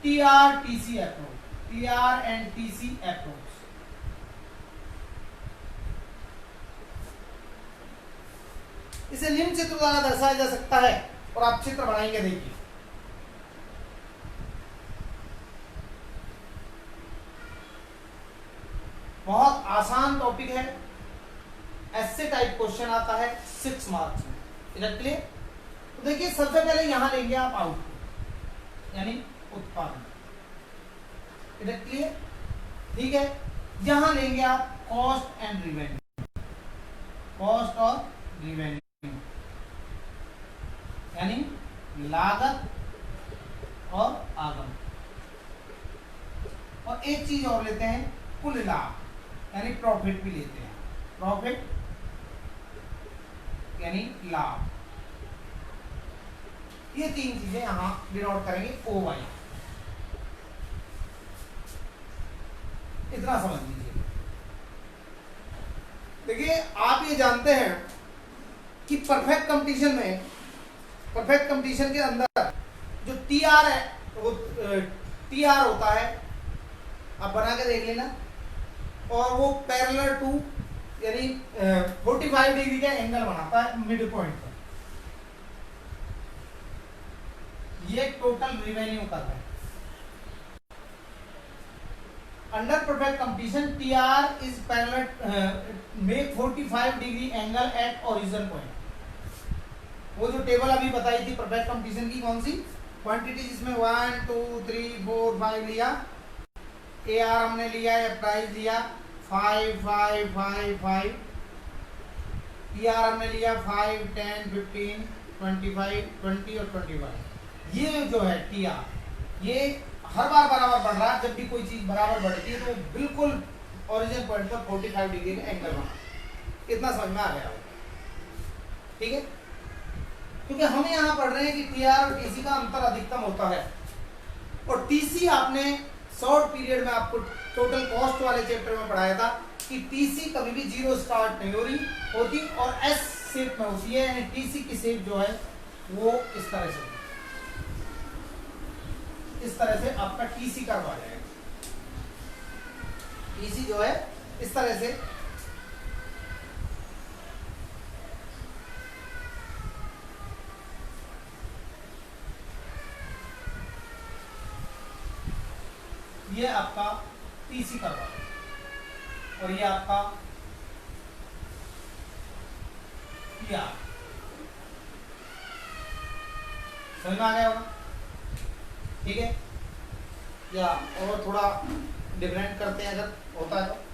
TR TC approach, TR and TC approach. इसे निम्न चित्र द्वारा दर्शाया जा सकता है और आप चित्र बनाएंगे, देखिए। बहुत आसान टॉपिक है, ऐसे टाइप क्वेश्चन आता है 6 मार्क्स में। इधर क्लियर? तो देखिए सबसे पहले यहां लेंगे आप आउटपुट यानी उत्पादन। इधर क्लियर? ठीक है। यहां लेंगे आप कॉस्ट एंड रिवेन्यू, कॉस्ट और रिवेन्यू यानी लागत और आगम। और एक चीज और लेते हैं कुल लाभ यानी प्रॉफिट भी लेते हैं, प्रॉफिट यानी लाभ। ये 3 चीजें यहां डिनोट करेंगे ओ वाई। इतना समझ लीजिए। देखिए आप ये जानते हैं कि परफेक्ट कंपटीशन में, परफेक्ट कंपटीशन के अंदर जो टीआर है वो टीआर होता है, आप बना के देख लेना, और वो पैरेलल टू यानी 45 डिग्री का एंगल बनाता है मिड पॉइंट पर। ये टोटल रिवेन्यू कर रहा है। Under perfect competition TR is parallel make 45 degree angle at origin point. वो जो टेबल अभी बताई थी परफेक्ट कंपटीशन की, कौन सी क्वांटिटी जिसमें 1 2 3 4 5 लिया, एआर हमने लिया या प्राइस लिया 5 5 5 5, टीआर हमने लिया 5 10 15 25 20 और 25। ये जो है टीआर ये हर बार बराबर बढ़ रहा है। जब भी कोई चीज बराबर बढ़ती है तो बिल्कुल ओरिजिन पॉइंट पर 45 डिग्री का एंगल बना। इतना समझ में आ गया, ठीक है? क्योंकि हम यहां पढ़ रहे हैं कि टीआर और टीसी का अंतर अधिकतम होता है, और टीसी आपने शॉर्ट पीरियड में आपको टोटल कॉस्ट वाले चैप्टर में पढ़ाया था कि टीसी कभी भी जीरो स्टार्ट नहीं होती और एस शेप में होती है, यानी टीसी की शेप जो है वो इस तरह से, इस तरह से आपका टीसी करवा जाएगा। टीसी जो है इस तरह से ये आपका टीसी करवा देगा और ये आपका टीआर। समझ में आ गया होगा, ठीक है? या और थोड़ा डिफरेंट करते हैं अगर होता है तो।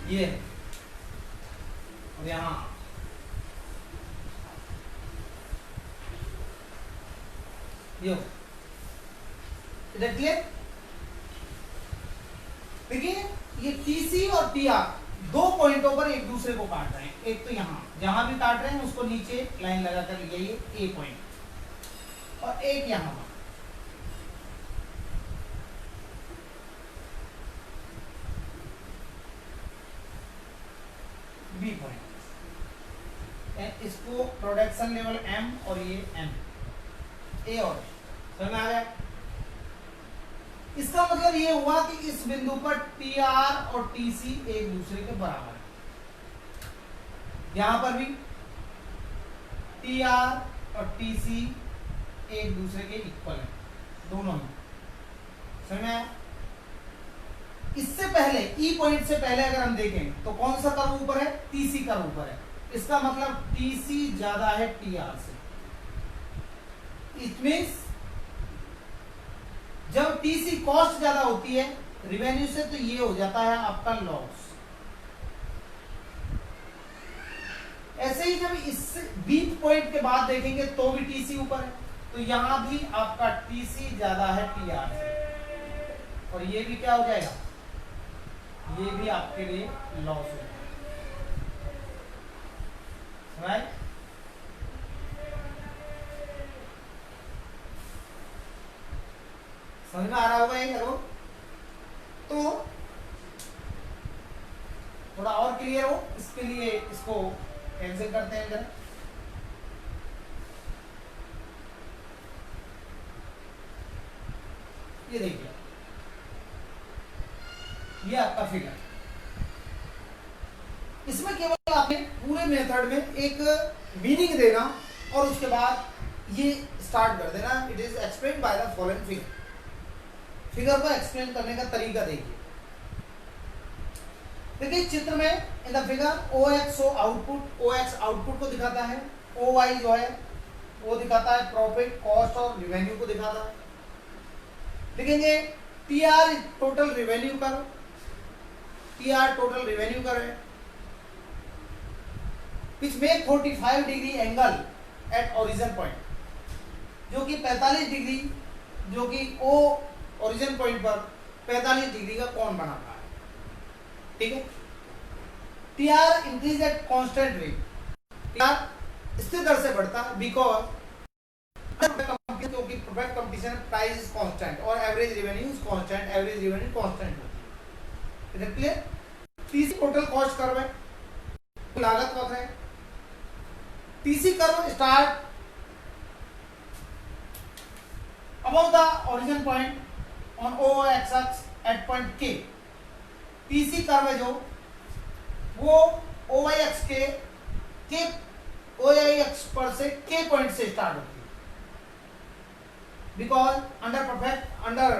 ये और यहां ये क्लियर? देखिए ये टीसी और टीआर दो पॉइंटों पर एक दूसरे को काट रहे हैं। एक तो यहां जहां भी काट रहे हैं उसको नीचे लाइन लगाकर लिखिए ए पॉइंट, और एक यहां बी पॉइंट। इसको प्रोडक्शन लेवल एम और ये एम, ए और समझ में आ गया? इसका मतलब ये हुआ कि इस बिंदु पर टीआर और टीसी एक दूसरे के बराबर है। यहां पर भी टीआर और टीसी एक दूसरे के इक्वल है, दोनों में। समझ में आया? इससे पहले ई पॉइंट से पहले अगर हम देखें तो कौन सा कर्व ऊपर है? टीसी कर्व ऊपर है। इसका मतलब टीसी ज्यादा है टीआर से। इट मींस जब टीसी कॉस्ट ज्यादा होती है रिवेन्यू से तो ये हो जाता है आपका लॉस। ऐसे ही जब इस बी पॉइंट के बाद देखेंगे तो भी टीसी ऊपर है, तो यहां भी आपका टीसी ज्यादा है टीआर से, और ये भी क्या हो जाएगा, ये भी आपके लिए लॉस हो जाएगा। राइट, समझ में आ रहा होगा ये करो। तो थोड़ा और क्लियर हो इसके लिए इसको कैंसिल करते हैं जरा। ये देखिए, ये आपका फिगर, इसमें केवल आपने पूरे मेथड में एक मीनिंग देना और उसके बाद ये स्टार्ट कर देना। It is explain by the following figure. Figure को एक्सप्लेन करने का तरीका देखिए। देखिए चित्र में इन the figure OX output, OX output को दिखाता है, OY जो है वो दिखाता है प्रॉफिट, कॉस्ट और रिवेन्यू को दिखाता है। देखेंगे TR टोटल रिवेन्यू कर, TR टोटल रिवेन्यू कर है, which make 45 degree angle at origin point, जो कि 45 डिग्री, जो कि O ओरिजिन पॉइंट पर 45 डिग्री का कोण बनाता है। ठीक है, TR increase at constant rate, TR स्थिर दर से बढ़ता है बिकॉज क्योंकि perfect competition price is constant और average revenue is constant, average revenue constant होती है। Clear, TC total cost curve है, लागत वक्र है। TC curve start above the origin point on OX at point K। TC curve है जो वो OYX के OYX पर से K पॉइंट से स्टार्ट होती है, because under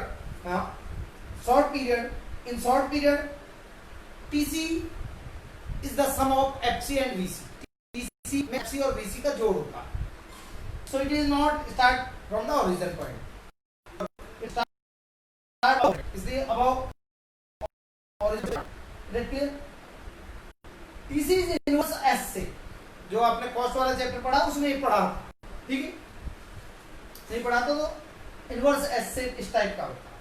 short period, in short period TC is the sum of FC and VC. TC में एफसी और वीसी का जोड़ होता है, so it is not start from the origin point, इसलिए above origin. TC is inverse S से, जो आपने कॉस्ट वाला चैप्टर पढ़ा उसमें ही पढ़ा, ठीक है, नहीं पढ़ा तो इनवर्स एस से इस टाइप का होता है।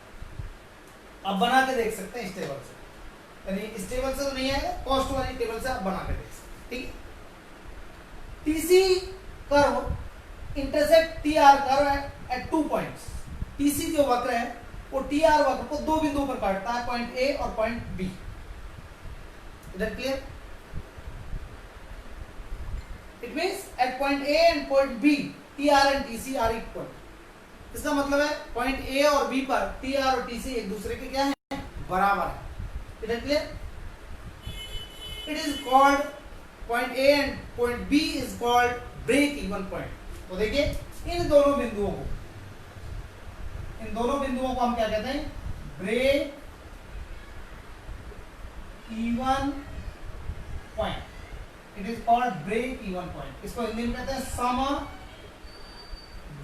आप बना के देख सकते हैं इस टेबल से, यानी इस टेबल से तो नहीं आएगा, कॉस्ट वाली टेबल से आप बना के देख सकते हैं। ठीक है, TC curve intersect TR curve at 2 points. TC जो वक्र है वो टीआर वक्र को 2 बिंदुओं पर काटता है, पॉइंट ए और पॉइंट बी। इधर clear, it means at point A and point B TR and TC are equal. इसका मतलब है पॉइंट ए और बी पर टीआर और टीसी एक दूसरे के क्या है, बराबर है। इधर clear, it is called point A and point B is called break even point. तो देखिए इन दोनों बिंदुओं को हम क्या कहते हैं, break even point. It is called break even point. इसको हिंदी में कहते हैं सम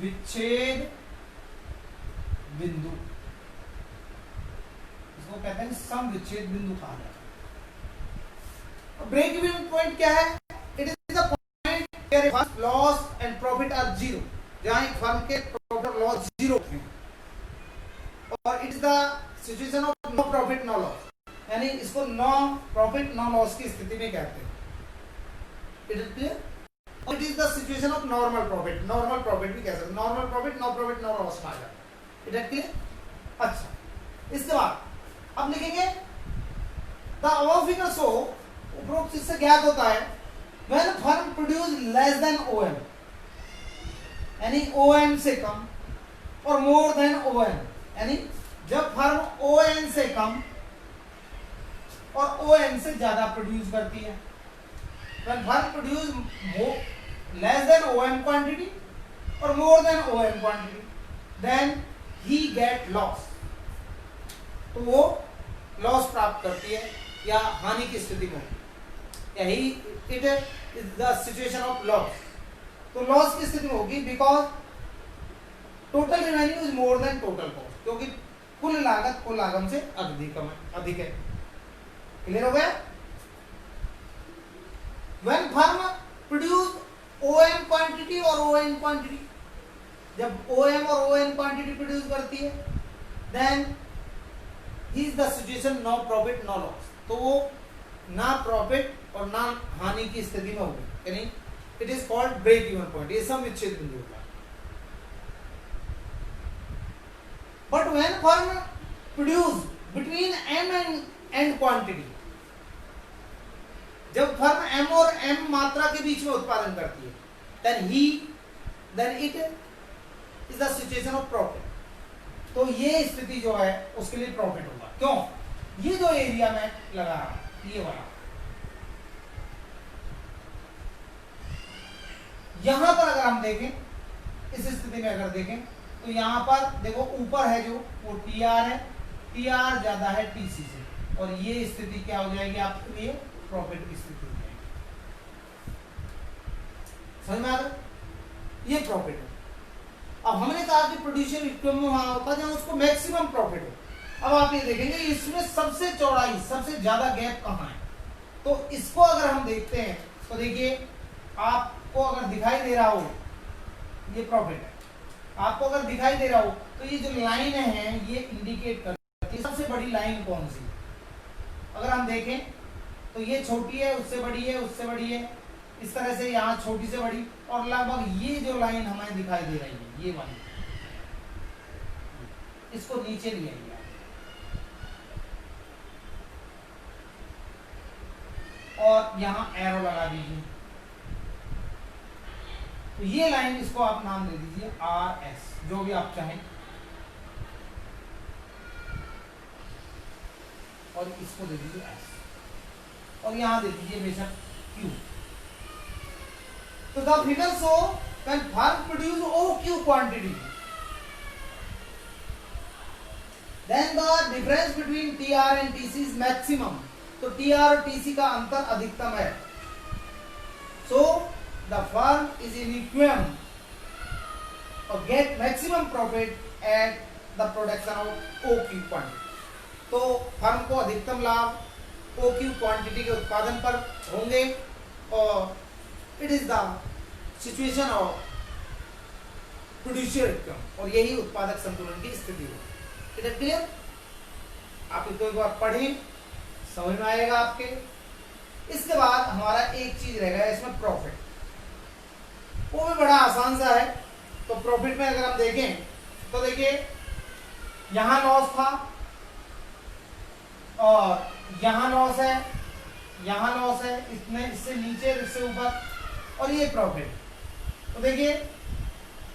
विच्छेद बिंदु, इसको कहते हैं सम विच्छेद बिंदु कहा जाता है। ब्रेक इवन पॉइंट क्या है, it is the point where first loss and profit are zero, जहां एक फर्म के प्रॉफिट और लॉस जीरो है, और it is the situation of no profit no loss, यानी इसको नो प्रॉफिट नो लॉस की स्थिति में कहते हैं। It is clear, it is the situation of normal profit, normal profit भी कह सकते हैं, नॉर्मल प्रॉफिट नो लॉस में आ जाता है। It is clear. अच्छा, इसके बाद अब लिखेंगे द अबव फिगर शो, उपरोक्त इससे ज्ञात होता है when firm produce less than OM, यानी OM से कम, और मोर देन OM, यानी जब फर्म ON से कम और OM से ज्यादा प्रोड्यूस करती है। When firm produce less than OM quantity or more than OM quantity, then he get loss। तो वो लॉस प्राप्त करती है या हानि की स्थिति में, यही it is the situation of loss. तो लॉस की स्थिति में होगी because total revenue is more than total cost, क्योंकि कुल लागत कुल आगम से अधिक है। क्लियर हो गया। When firm produce OM quantity or ON quantity, जब OM और ON क्वांटिटी प्रोड्यूस करती है, then is the situation no profit no loss, तो वो ना प्रॉफिट और ना हानि की स्थिति में होगी, यानी it is called break even point, ये सम विच्छेद बिंदु होगा। But when firm produce between M and N quantity, जब फर्म M और M मात्रा के बीच में उत्पादन करती है, then it is the situation of profit, तो ये स्थिति जो है उसके लिए प्रॉफिट होगा। क्यों? ये जो एरिया में लगा रहा हूं, ये वाला, यहां पर अगर हम देखें, इस स्थिति में अगर देखें तो यहां पर देखो ऊपर है जो वो TR है, TR ज्यादा है TC से, और ये स्थिति क्या हो जाएगी आपके लिए? प्रॉफिट की स्थिति हो जाएगी। समझ में आ रहा? ये प्रॉफिट है। अब हमने कहा कि प्रोड्यूसर इक्विपमेंट वहां होता है जहां उसको मैक्सिमम प्रॉफिट हो। अब आप ये देखेंगे इसमें सबसे चौड़ाई, सबसे ज्यादा गैप कहां है, तो इसको अगर हम देखते हैं तो देखिए आपको अगर दिखाई दे रहा हो ये प्रॉफिट है, आपको अगर दिखाई दे रहा हो तो ये जो लाइन है ये इंडिकेट करती है सबसे बड़ी लाइन कौन सी। अगर हम देखें तो ये छोटी है, उससे बड़ी है, उससे बड़ी है, इस तरह से यहाँ छोटी से बड़ी, और लगभग ये जो लाइन हमें दिखाई दे रही है ये वाली, इसको नीचे ले आइए और यहाँ एरो लगा दीजिए, तो ये लाइन इसको आप नाम दे दीजिए RS, जो भी आप चाहें, और इसको दे दीजिए S, और यहां दे दीजिए बेशक Q। तो the figure show when firm produce OQ quantity, then the difference between TR and TC is maximum, तो TR और TC का अंतर अधिकतम है। So the firm is in equilibrium और get maximum profit at the production of OQ quantity, तो firm को अधिकतम लाभ OQ क्वांटिटी के उत्पादन पर होंगे, और it is the situation of producer equilibrium, और यही उत्पादक संतुलन की स्थिति है। It is clear? आप इसको एक बार पढ़ें, समझ में आएगा आपके। इसके बाद हमारा एक चीज रह गया इसमें प्रॉफिट, वो भी बड़ा आसान सा है। तो प्रॉफिट में अगर हम देखें तो देखिए यहां लॉस था और यहां लॉस है, यहां लॉस है, इसमें इससे नीचे इससे ऊपर, और ये प्रॉफिट। तो देखिए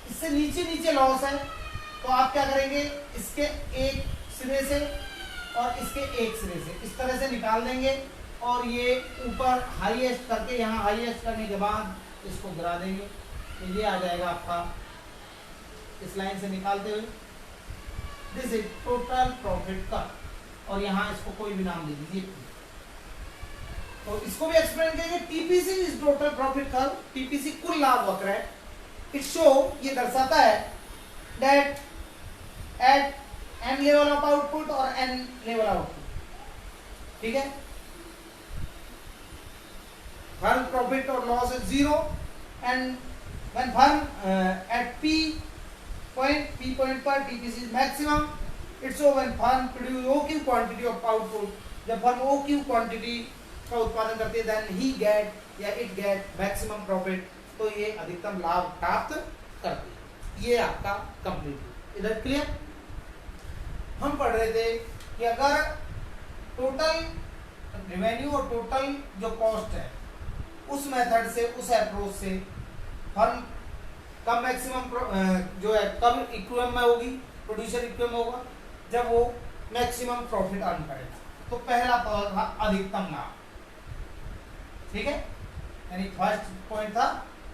इससे नीचे नीचे लॉस है, तो आप क्या करेंगे, इसके एक सिरे से और इसके एक सिरे से इस तरह से निकाल देंगे, और ये ऊपर हाईएस्ट करके यहाँ हाईएस्ट करने के बाद इसको गिरा देंगे, तो ये आ जाएगा आपका इस लाइन से निकालते हुए दिस इज टोटल प्रॉफिट का, और यहाँ इसको कोई भी नाम दे दीजिए। तो इसको भी एक्सप्लेन करेंगे। TPC is total profit curve, TPC कुल लाभ वक्र है। इट शो, ये दर्शाता है that at n level of output और n लेवल आउटपुट, ठीक है, फर्म प्रॉफिट और loss is 0, and when firm at p point पर TPC is maximum, it's show when firm produce OQ quantity of output, जब firm OQ quantity का उत्पादन करती है देन ही गेट या इट गेट मैक्सिमम प्रॉफिट, तो ये अधिकतम लाभ प्राप्त करती है। ये आपका कंप्लीट। इधर क्लियर? हम पढ़ रहे थे कि अगर टोटल रेवेन्यू और टोटल जो कॉस्ट है उस मेथड से, उस अप्रोच से फर्म कब मैक्सिमम जो है कब इक्विलिब्रियम में होगी, प्रोड्यूसर इक्विलिब्रियम में होगा जब वो मैक्सिमम प्रॉफिट अर्न करेगा। तो पहला पॉइंट था अधिकतम लाभ, ठीक है, यानी फर्स्ट पॉइंट था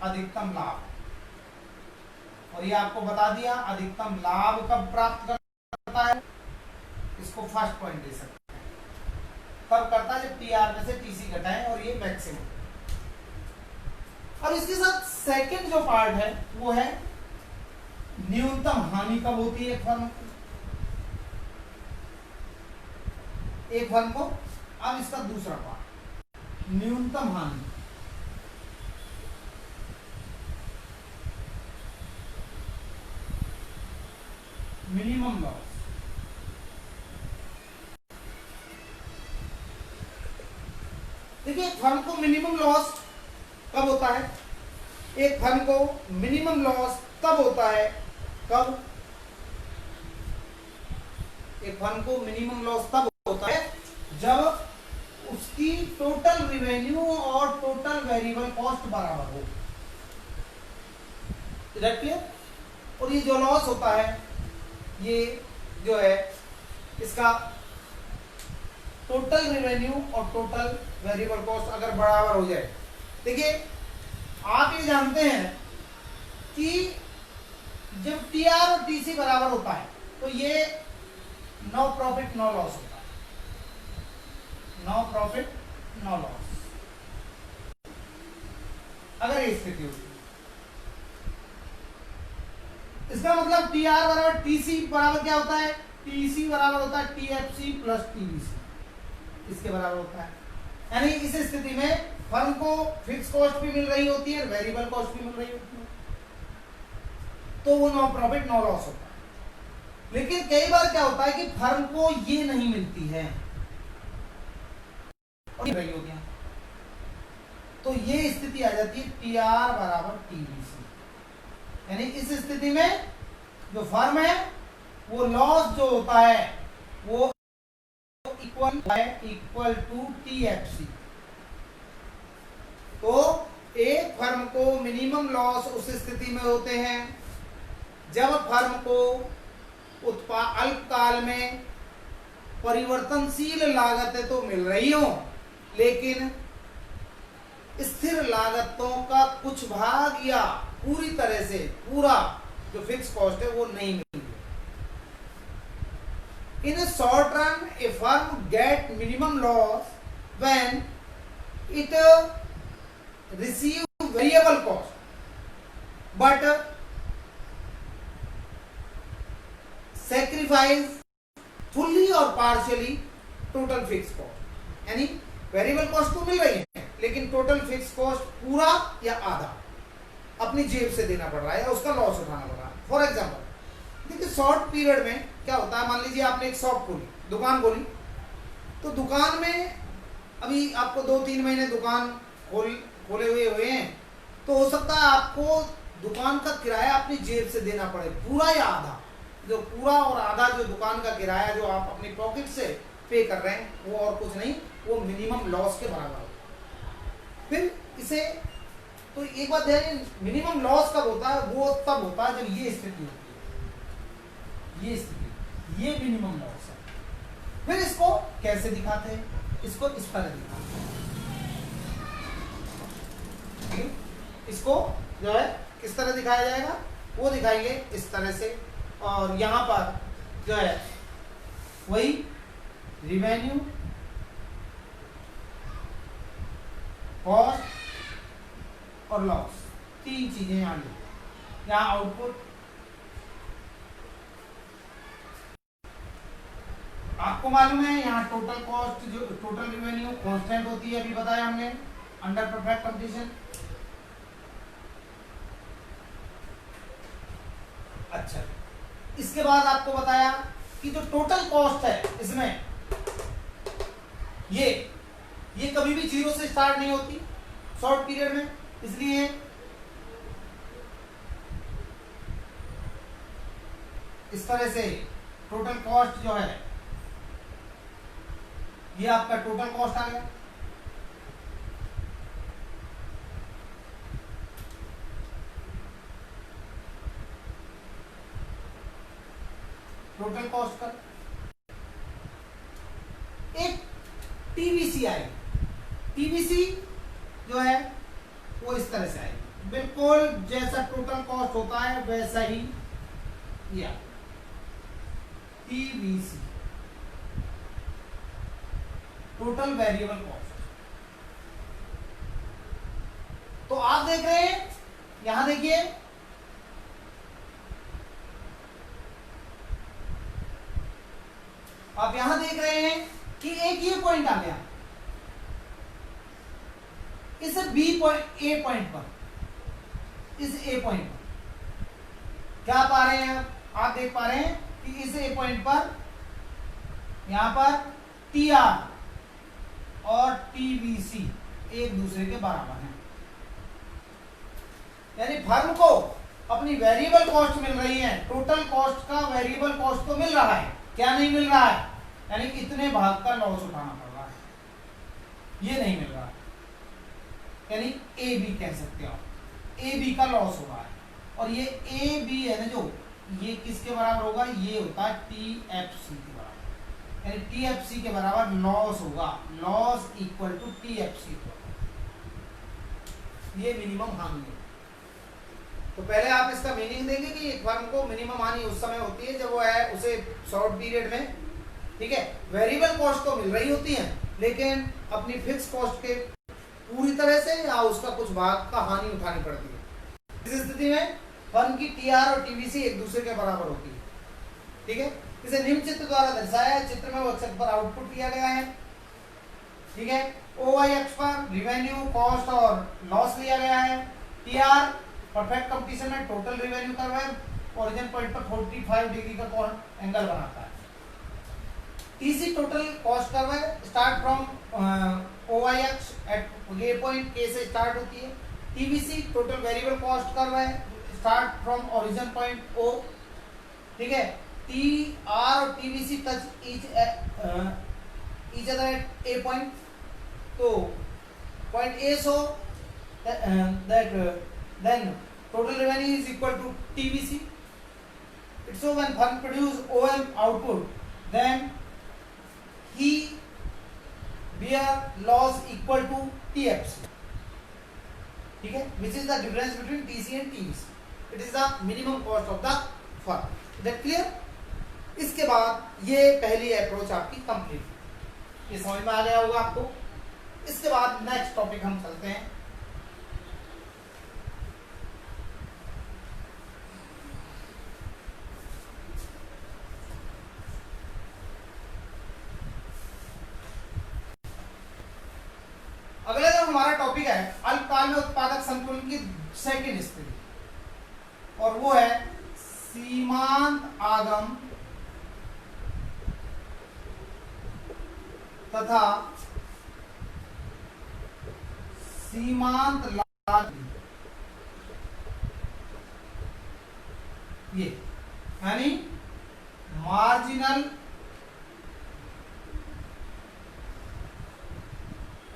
अधिकतम लाभ, और ये आपको बता दिया अधिकतम लाभ कब प्राप्त करता है, इसको फर्स्ट पॉइंट दे सकते हैं, तब करता है जब टीआर में से टीसी घटाएं और ये मैक्सिमम। अब इसके साथ सेकंड जो पार्ट है वो है न्यूनतम हानि कब होती है एक फर्म को। अब इसका दूसरा पार्ट न्यूनतम हानि, मिनिमम लॉस। देखिए फर्म को मिनिमम लॉस कब होता है, एक फर्म को मिनिमम लॉस तब होता है, कब, एक फर्म को मिनिमम लॉस तब होता है जब उसकी टोटल रिवेन्यू और टोटल वेरिएबल कॉस्ट बराबर हो। क्लियर? और ये जो लॉस होता है ये जो है इसका टोटल रिवेन्यू और टोटल वेरिएबल कॉस्ट अगर बराबर हो जाए। देखिए आप ये जानते हैं कि जब टीआर और टीसी बराबर होता है तो ये नो प्रॉफिट नो लॉस होता है, नो प्रॉफिट नो लॉस अगर ये स्थिति होती है। इसका मतलब टीआर बराबर टीसी बराबर क्या होता है, टीसी बराबर होता है टीएफसी प्लस टीवीसी, इसके बराबर होता है। यानी इस स्थिति में फर्म को फिक्स कॉस्ट भी मिल रही होती है, वेरिएबल कॉस्ट भी मिल रही होती है, तो वो नो प्रॉफिट नो लॉस होता है। लेकिन कई बार क्या होता है कि फर्म को ये नहीं मिलती है रही होती है, तो ये स्थिति आ जाती है टीआर बराबर टीवीसी। यानी इस स्थिति में जो फर्म है वो लॉस जो होता है वो इक्वल टू टीएफसी। तो एक फर्म को मिनिमम लॉस उस स्थिति में होते हैं जब फर्म को अल्पकाल में परिवर्तनशील लागतें तो मिल रही हो लेकिन स्थिर लागतों का कुछ भाग या पूरी तरह से पूरा जो फिक्स कॉस्ट है वो नहीं मिल रही। In a short run, a firm get minimum loss when it receive variable cost, but sacrifice fully or partially total fixed cost. यानी वेरिएबल कॉस्ट तो मिल रही है लेकिन टोटल फिक्स कॉस्ट पूरा या आधा अपनी जेब से देना पड़ रहा है या उसका लॉस उठाना पड़ रहा है। फॉर एग्जाम्पल देखिए शॉर्ट पीरियड में क्या होता है, मान लीजिए आपने एक शॉप खोली, दुकान खोली, तो दुकान में अभी आपको 2-3 महीने दुकान खोले हुए हैं, तो हो सकता है आपको दुकान का किराया अपनी जेब से देना पड़े, पूरा या आधा। जो पूरा और आधा जो दुकान का किराया जो आप अपनी पॉकेट से पे कर रहे हैं वो और कुछ नहीं, वो मिनिमम लॉस के बराबर होगा। फिर इसे तो एक बात ध्यान, मिनिमम लॉस कब होता है, वो तब होता है जब ये स्थिति होती है, ये स्थिति, ये मिनिमम लॉस है। फिर इसको कैसे दिखाते हैं, इसको इस तरह दिखाते हैं। इसको जो है किस तरह दिखाया जाएगा, वो दिखाएंगे इस तरह से, और यहां पर जो है वही रिवेन्यू, कॉस्ट और लॉस, तीन चीजें यहां ली। यहां आउटपुट आपको मालूम है, यहाँ टोटल कॉस्ट जो टोटल रिवेन्यू कांस्टेंट होती है, अभी बताया हमने अंडर परफेक्ट कंडीशन। अच्छा, इसके बाद आपको बताया कि जो टोटल कॉस्ट है इसमें ये कभी भी जीरो से स्टार्ट नहीं होती शॉर्ट पीरियड में, इसलिए इस तरह से टोटल कॉस्ट जो है ये आपका टोटल कॉस्ट आ गया। टोटल कॉस्ट का एक टीवीसी आएगी, टीवीसी जो है वो इस तरह से आएगी, बिल्कुल जैसा टोटल कॉस्ट होता है वैसा ही या टीवीसी, टोटल वेरिएबल कॉस्ट। तो आप देख रहे हैं यहां देखिए आप यहां देख रहे हैं कि एक ये पॉइंट आ गया, इस बी पॉइंट ए पॉइंट पर, इस ए पॉइंट पर क्या पा रहे हैं आप देख पा रहे हैं कि इस ए पॉइंट पर यहां पर टी आर और टीबीसी एक दूसरे के बराबर हैं, यानी फर्म को अपनी वेरिएबल कॉस्ट मिल रही है, टोटल कॉस्ट का वेरिएबल कॉस्ट तो मिल रहा है, क्या नहीं मिल रहा है, यानी इतने भाग का लॉस उठाना पड़ रहा है, ये नहीं मिल रहा है, यानी ए बी कह सकते हो, ए बी का लॉस हो रहा है। और ये ए बी है ना जो, ये किसके बराबर होगा, ये होता है टी एफ सी के बराबर, यानी टी एफ सी के बराबर लॉस होगा, loss equal to T F C, ये मिनिमम हानि है। तो पहले आप इसका मीनिंग देंगे कि एक फर्म को मिनिमम हानि उस समय होती है जब वो है उसे शॉर्ट पीरियड में, ठीक है, वेरिएबल कॉस्ट तो मिल रही होती है लेकिन अपनी फिक्स कॉस्ट के पूरी तरह से या उसका कुछ भाग का हानि उठानी पड़ती है। इस स्थिति में फर्म की टीआर और टीवीसी एक दूसरे के बराबर होती है, ठीक है। इसे निम्न चित्र द्वारा दर्शाया है, चित्र में वो अक्षर पर आउटपुट दिया गया है, ठीक है। ओवाई अक्ष पर रिवेन्यू, कॉस्ट और लॉस लिया गया है। टीआर परफेक्ट कंपटीशन में टोटल रिवेन्यू कर्व है, ओरिजिन पॉइंट पर 45 डिग्री का एंगल बनाता है। टीसी टोटल कॉस्ट कर्व है, स्टार्ट फ्रॉम ओवाई अक्ष एट ये पॉइंट के से स्टार्ट होती है। TVC total variable cost curve है, start from origin point O, ठीक है। टी आर और TVC touch each other at A point, तो point A so that then total revenue is equal to TVC. It's so when firm produce OM output, then he bear loss equal to TFC, ठीक है, which is the difference between TC and TVC. It is the minimum cost of the firm. Is that clear? इसके बाद ये पहली approach आपकी complete, ये समझ में आ गया होगा आपको। इसके बाद नेक्स्ट टॉपिक हम चलते हैं, अगला जो हमारा टॉपिक है अल्पकाल में उत्पादक संतुलन की सेकंड स्थिति, और वो है सीमांत आगम तथा सीमांत लागत, ये यानी marginal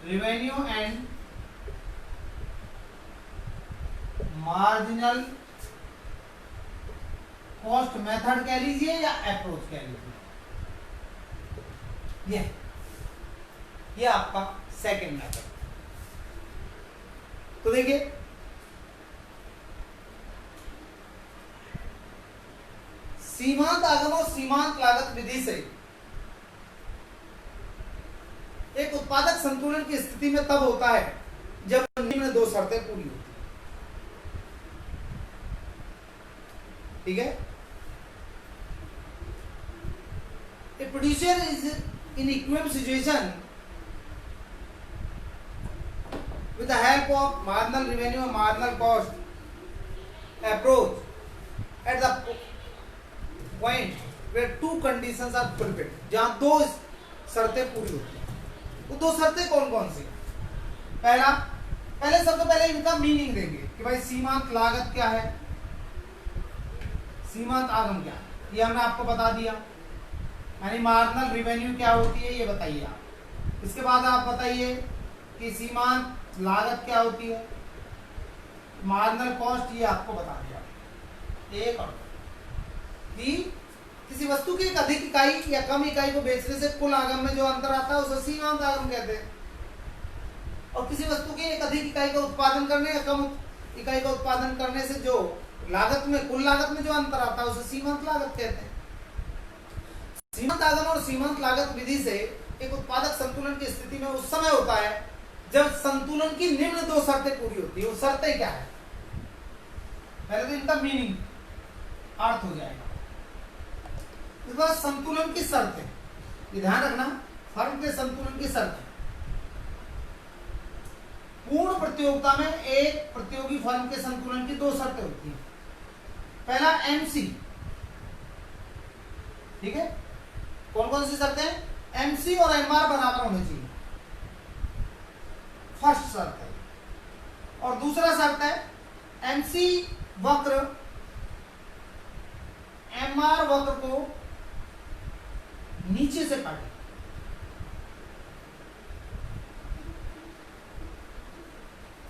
revenue and marginal cost method कह लीजिए या अप्रोच कह लीजिए, ये आपका सेकंड मेथड। तो देखिए सीमांत आगम और सीमांत लागत विधि से एक उत्पादक संतुलन की स्थिति में तब होता है जब निम्न दो शर्तें पूरी होती है, ठीक है। A producer is in equilibrium situation with the help of marginal revenue and marginal cost approach at the point where two conditions are fulfilled, जहां दो शर्तें पूरी होती है। वो दो शर्तें कौन कौन सी? पहले सबसे पहले इनका मीनिंग देंगे कि भाई सीमांत लागत क्या है, सीमांत आगम क्या है, ये हमने आपको बता दिया, यानी मार्जिनल रेवेन्यू क्या होती है ये बताइए आप। इसके बाद आप बताइए कि सीमांत लागत क्या होती है, मार्जिनल कॉस्ट ये आपको बता दिया। एक और कि किसी वस्तु की एक अधिक इकाई या कम इकाई को बेचने से कुल आगम में जो अंतर आता है उसे सीमांत आगम कहते हैं, और किसी वस्तु की एक अधिक इकाई का उत्पादन करने या कम इकाई का उत्पादन करने से जो लागत में, कुल लागत में जो अंतर आता है उसे सीमांत लागत कहते हैं। सीमांत आगम और सीमांत लागत विधि से एक उत्पादक संतुलन की स्थिति में उस समय होता है जब संतुलन की निम्न दो शर्तें पूरी होती है। वो शर्तें क्या है? पहले तो इनका मीनिंग अर्थ हो जाएगा, इसके बाद संतुलन की शर्तें, ये ध्यान रखना, फर्म के संतुलन की शर्तें। पूर्ण प्रतियोगिता में एक प्रतियोगी फर्म के संतुलन की दो शर्तें होती हैं। पहला एमसी, ठीक है, कौन कौन सी शर्तें हैं? MC और MR बराबर होने चाहिए, फर्स्ट शर्त है। और दूसरा शर्त है MC वक्र MR वक्र को नीचे से काटे।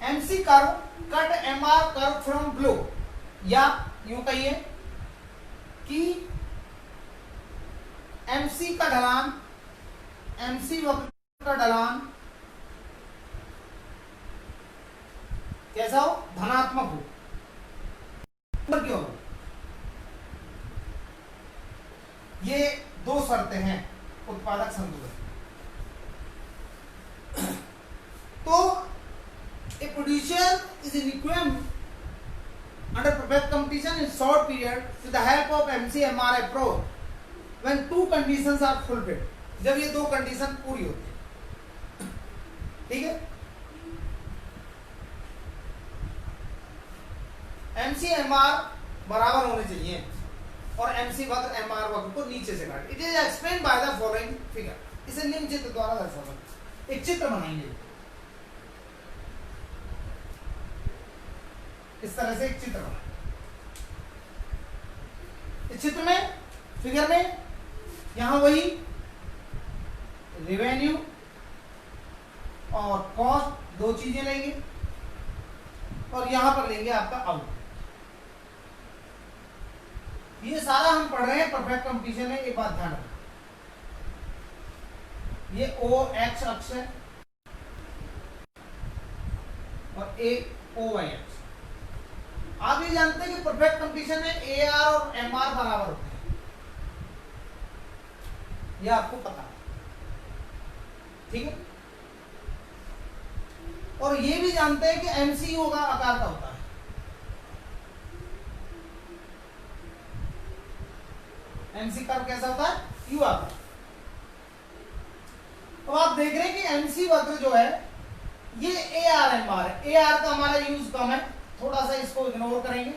MC curve cut MR curve from below, या यूं कहिए कि MC का ढलान, MC वक्र का ढलान कैसा हो? धनात्मक हो। क्यों? ये दो शर्तें हैं उत्पादक संतुलन। तो a producer is in equilibrium under perfect competition in short period with the help of MC-MR approach when two conditions are fulfilled, जब ये दो कंडीशन पूरी होती है, ठीक है। MC-MR बराबर होने चाहिए और MC वक्र MR वक्र को नीचे से काटे। It is explain by the following figure, इसे निम्न चित्र द्वारा दर्शाया। एक चित्र बनाएंगे इस तरह से, एक चित्र बनाएंगे। इस चित्र में, फिगर में, यहां वही रेवेन्यू और कॉस्ट दो चीजें लेंगे और यहां पर लेंगे आपका आउटपुट। ये सारा हम पढ़ रहे हैं परफेक्ट कंपटीशन है, एक बात ध्यान रखना। ये O X अक्ष है और A O Y अक्ष। आप ये जानते हैं कि परफेक्ट कंपटीशन में AR और MR बराबर होते हैं, ये आपको पता है, ठीक है। और ये भी जानते हैं कि MCU का आकार का होता है। MC कर्व कैसा होता है? U आकार। तो आप देख रहे हैं कि MC वक्र जो है ये AR-MR है। AR का हमारा यूज कम है, थोड़ा सा इसको इग्नोर करेंगे,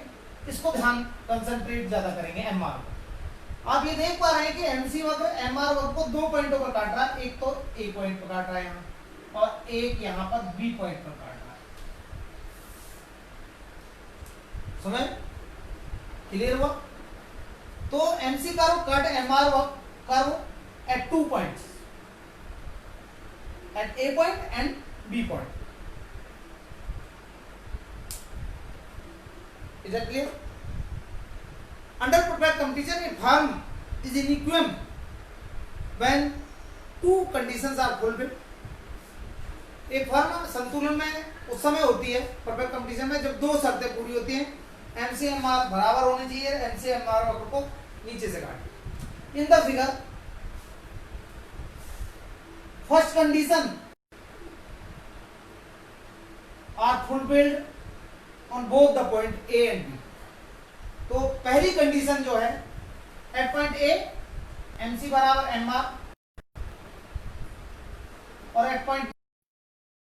इसको ध्यान कंसंट्रेट ज्यादा करेंगे MR को। आप ये देख पा रहे हैं कि MC वक्र MR वक्र को दो पॉइंटों पर काट रहा है, एक तो A पॉइंट पर काट रहा है यहाँ और एक यहाँ पर B पॉइंट पर काट रहा है। समझ क्लियर हुआ? तो MC curve cut MR curve at 2 points, at A point and B point. Is that clear? Under perfect competition, a firm is in equilibrium when two conditions are fulfilled. एक firm संतुलन में उस समय होती है perfect competition में जब दो शर्तें पूरी होती हैं। MC-MR बराबर होने चाहिए, MC-MR वक्र को नीचे से काटें। In the figure first condition are fulfilled on both the point A and B। तो पहली कंडीशन जो है एट पॉइंट A MC बराबर MR और एट पॉइंट